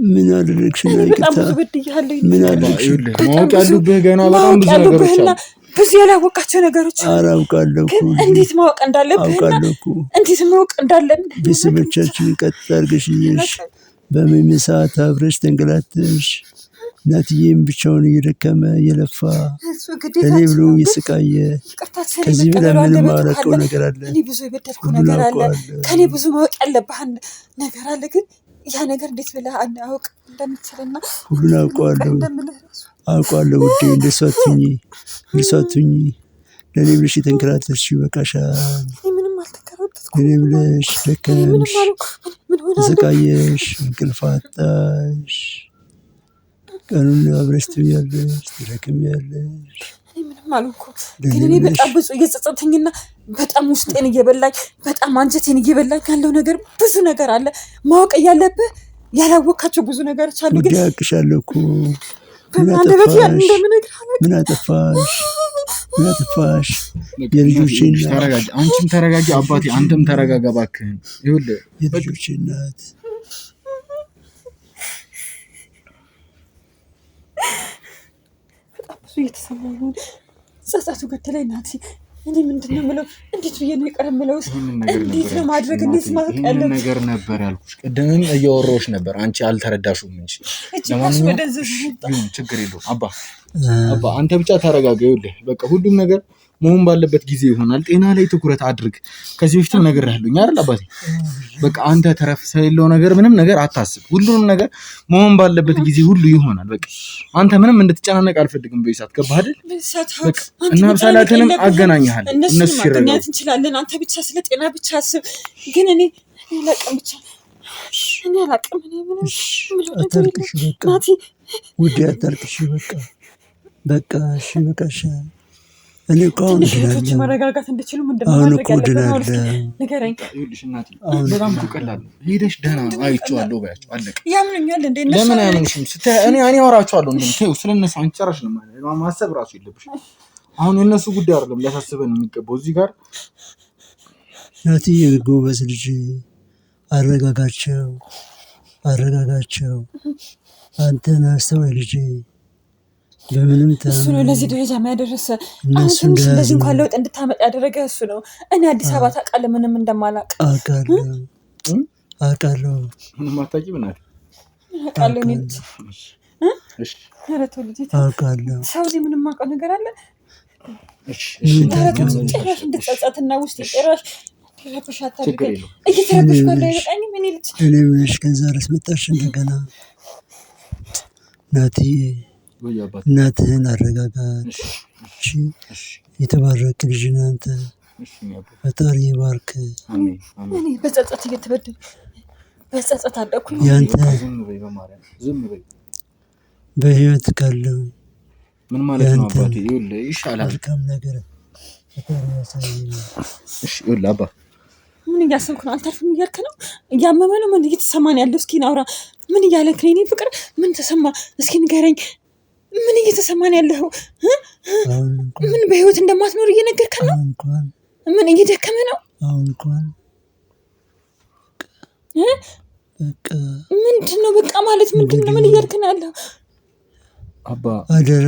ምን አደረግሽ? በጣም ብዙ በድዬሃለሁ። ምን አደረግሽ? ማወቅ ያሉብህ ገና በጣም ብዙ ነገሮች አሉ። ብዙ ያላወቃቸው ነገሮች አሉ። አውቃለሁ ግን እንዴት ማወቅ እንዳለብህና እንዴት ማወቅ እንዳለብህ ቤተሰቦቻችን ቀጥ አድርገሽኝሽ በመሜ ሰዓት አብረሽ ተንገላተሽ። ናትዬም ብቻውን እየደከመ እየለፋ እኔ ብሎ እየሰቃየ። ከዚህ በላይ ምንም ማውቀው ነገር አለ? እኔ ብዙ የበደልኩ ነገር አለ። ከኔ ብዙ ማወቅ ያለብህ ነገር አለ። ግን ያ ነገር እንዴት ብለህ አውቅ እንደምትችልና ሁሉን አውቀዋለሁ ውዴ። እንደሷ አትሁኚ። ለእኔ ብለሽ የተንከራተትሽ ይበቃሻል። ለእኔ ብለሽ ደከምሽ፣ ተሰቃየሽ፣ እንቅልፍ አጣሽ። ቀኑን አብረሽ ትውያለሽ፣ ትደክሚያለሽ። ምንም አልኩ። ግን እኔ በጣም ብዙ እየጸጸተኝና በጣም ውስጤን እየበላኝ በጣም አንጀቴን እየበላኝ ያለው ነገር ብዙ ነገር አለ። ማወቅ እያለብህ ያላወቃቸው ብዙ ነገሮች አሉ። ግን ያቅሻለሁ እኮ ምን አጠፋሽ? የልጆቼ እናት። አንቺም ተረጋጊ አባቴ፣ አንተም ተረጋጋ እባክህን። ይኸውልህ የልጆቼ እናት በጣም ብዙ እየተሰማኝ ነው። ጸጸቱ ገደለኝ ናቲ። እኔ ምንድን ነው የምለው? እንዴት ብዬ ነው ይቅር የምለው? እንዴት ነው ማድረግ? እንዴት ማወቅ ያለብህ ነገር ነበር ያልኩሽ። ቅድምም እያወራሁሽ ነበር፣ አንቺ አልተረዳሽውም እንጂ። ለማንኛውም ችግር የለውም አባ አንተ ብቻ ተረጋጋ። ይኸውልህ በቃ ሁሉም ነገር መሆን ባለበት ጊዜ ይሆናል። ጤና ላይ ትኩረት አድርግ። ከዚህ በፊትም ነግሬሃለሁኝ አይደል አባቴ? በቃ አንተ ተረፍ ስለሌለው ነገር ምንም ነገር አታስብ። ሁሉንም ነገር መሆን ባለበት ጊዜ ሁሉ ይሆናል። በቃ አንተ ምንም እንድትጨናነቅ አልፈልግም። በይሳት ገባህ አይደል? እና ብሳላትንም አገናኝሃል። እነሱ ይረጋሉ እንችላለን። አንተ ብቻ ስለ ጤና ብቻ አስብ። ግን እኔ አላቅም ብቻ እኔ አላቅም። አታልቅሽ በቃ ውዴ፣ አታልቅሽ በቃ እሺ በቃ። እኔ እኮ አሁን እህቶች መረጋጋት እንድችሉ ምንድን ነው ማድረግ ያለብን? ንገረኝ። በጣም ቀላል ነው። ሄደሽ ደህና ነው አይቼዋለሁ በያቸው፣ አለቀ። ያምኑኛል እንዴ? ለምን አያምኑሽም? እኔ አወራቸዋለሁ። እንደውም ስለነሱ አንቺ ጨራሽ ነው ማለት ማሰብ ራሱ የለብሽም። አሁን የእነሱ ጉዳይ አይደለም ሊያሳስበን የሚገባው እዚህ ጋር። ናትዬ ጎበዝ ልጅ፣ አረጋጋቸው። አንተን አስተዋይ ልጅ በምንም እሱ ነው ለዚህ ደረጃ የሚያደርስ። አሁን ትንሽ እንደዚህ እንኳን ለውጥ እንድታመጣ ያደረገ እሱ ነው። እኔ አዲስ አበባ ታውቃለህ ምንም እንደማላውቅ አውቃለሁ። ምንም አታውቂም እናቴ? አውቃለሁ እኔ ልጅ ኧረ ተው ልጄ አውቃለሁ። ሰው እኔ ምንም የማውቀው ነገር አለ? ጭራሽ እንድትጸጸትና ውስጥ ጭራሽ ረብሻ አታድርገኝ። እየተረበሽኩ ያለው አይበቃኝም? እኔ ልጅ እኔ ምንሽ ከዛ ድረስ መጣሽ እንደገና? እናትህን አረጋጋት። የተባረክ ልጅ ነህ አንተ። ፈጣሪ ይባርክ። እኔ በጸጸት እየተበደልኩ በጸጸት አደኩኝ። ያንተ በህይወት ካለው ምን ማለት ነው አባቴ? ይኸውልህ ይሻላል። መልካም ነገር ፈጣሪ ያሳየኝ። እሺ ይኸውልህ አባ ምን እያሰብክ ነው? አልታርፍም እያልክ ነው? እያመመ ነው? ምን እየተሰማን ያለው? እስኪ ናውራ። ምን እያለክ ነው? እኔ ፍቅር ምን ተሰማ? እስኪ ንገረኝ። ምን እየተሰማን ያለው? ምን በህይወት እንደማትኖር እየነገርከን ነው? ምን እየደከመ ነው? አሁን እንኳን በቃ ምንድን ነው በቃ ማለት ምንድን ነው? ምን እያልክ ነው ያለው? አባ አደራ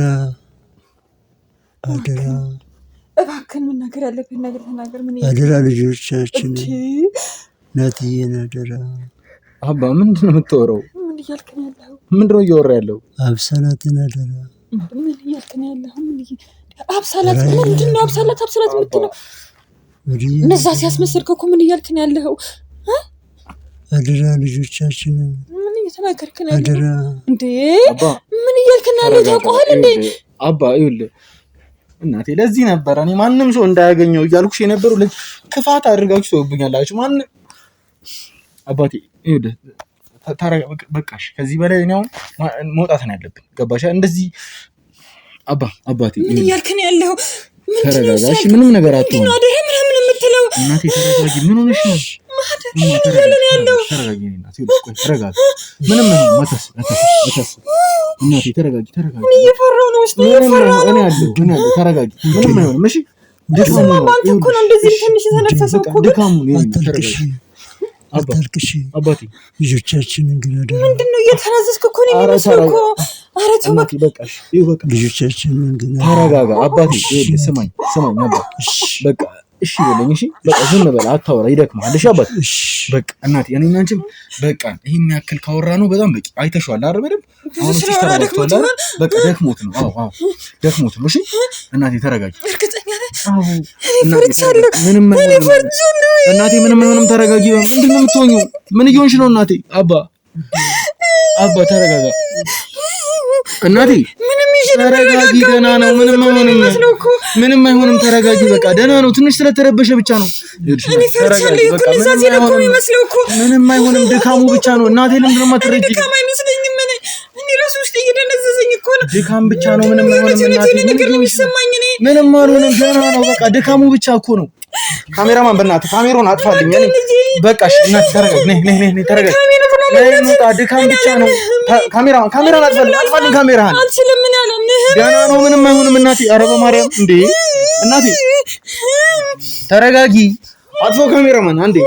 እባክህን መናገር ያለብህን ነገር ተናገር። ምን አደራ ልጆቻችን እናትዬን አደራ። አባ ምንድን ነው የምታወራው? ምን እያልክ ነው ያለው? ምንድን ነው እያወራ ያለው? አብሳላትን አደራ። ምን እያልክ ነው ያለው? አብሳላት ምንድን ነው? አብሳላት የምትለው እነዛ ሲያስመስልከው እኮ ምን እያልክ ነው ያለው? አደራ ልጆቻችንን ምን እየተናገርክ ነው ያለው? አደራ እንዴ ምን እያልክ ነው ያለው? ታውቀዋለህ እንዴ? አባ ይኸውልህ እናቴ ለዚህ ነበረ እኔ ማንም ሰው እንዳያገኘው እያልኩሽ የነበሩ ክፋት አድርጋችሁ ተወብኛላችሁ። ማንም አባቴ ይኸውልህ በቃሽ። ከዚህ በላይ እኔ አሁን መውጣት ነው ያለብን። ገባሽ? እንደዚህ አባቴ ምን እያልክ ነው ያለው? ተረጋጋሽ። ምንም ነገር አትሆን። አደራ ምናምን የምትለው እናቴ ተረጋጊ። ምን ሆነሽ ነው? ምን እያለ ነው ያለው? ተረጋጊ እናቴ። ተረጋጊ። ምንም ነው መተስ እናቴ ተረጋጊ። እኔ እየፈራሁ ነው። እስቲ እየፈራሁ ነው። እኔ አለሁ። ተረጋጊ። ምንም አይሆንም። እሺ ድካሙ ነው። አንተ እኮ ነው እንደዚህ ትንሽ የተነፈሰው እኮ ድካሙ ነው። አታልቅሽ አባቴ። ልጆቻችንን ግን አደራ። ምንድን ነው እየተናዘዝክ እኮ ነው የሚመስለው እኮ። ኧረ ተው በቃሽ። በቃ ልጆቻችንን ግን ተረጋጋ አባቴ። ስማኝ አባ በቃ እሺ በለኝ። እሺ በቃ ዝም በል አታወራ፣ ይደክማል። እሺ አባቴ በቃ እናቴ እኔና አንቺም በቃ ይሄን ያክል ካወራ ነው በጣም በቂ። አይተሽዋል አይደል? በደምብ አሁን እሺ ተረጋግቷል አይደል? በቃ ደክሞት ነው። አዎ ደክሞት ነው። እሺ እናቴ ተረጋጊ። እርግጠኛ ነኝ? አዎ ምንም እናቴ ምንም አይሆንም። ተረጋጊ። ምንድን ነው የምትሆኚው? ምን እየሆንሽ ነው እናቴ? አባ ተረጋጋ እናቴ። ተረጋጊ። ደህና ነው። ምንም አይሆንም። ተረጋጊ። በቃ ደህና ነው። ትንሽ ስለተረበሸ ብቻ ነው። ተረጋጊ። በቃ ምንም አይሆንም። ድካሙ ብቻ ነው እናቴ። ለምንድን ነው የማትረጂኝ? ድካም አይመስለኝም። እኔ ራሱ ውስጥ እየደነዘዘኝ እኮ ነው። ድካም ብቻ ነው። ምንም አይሆንም እናቴ። ምንም አልሆንም። ደህና ነው። በቃ ድካሙ ብቻ እኮ ነው። ካሜራማን በእናትህ ካሜራውን አጥፋልኝ። በቃ እሺ እናቴ ተረጋጊ። ነይ ተረጋጊ። ድካም ብቻ ነው። ካሜራውን አጥፋልኝ። ካሜራህን አልችልም። ምን አላምንህም። ገና ነው። ምንም አይሆንም እናቴ። ኧረ በማርያም እንዴ እናቴ ተረጋጊ። አጥፎ ካሜራማን አንዴ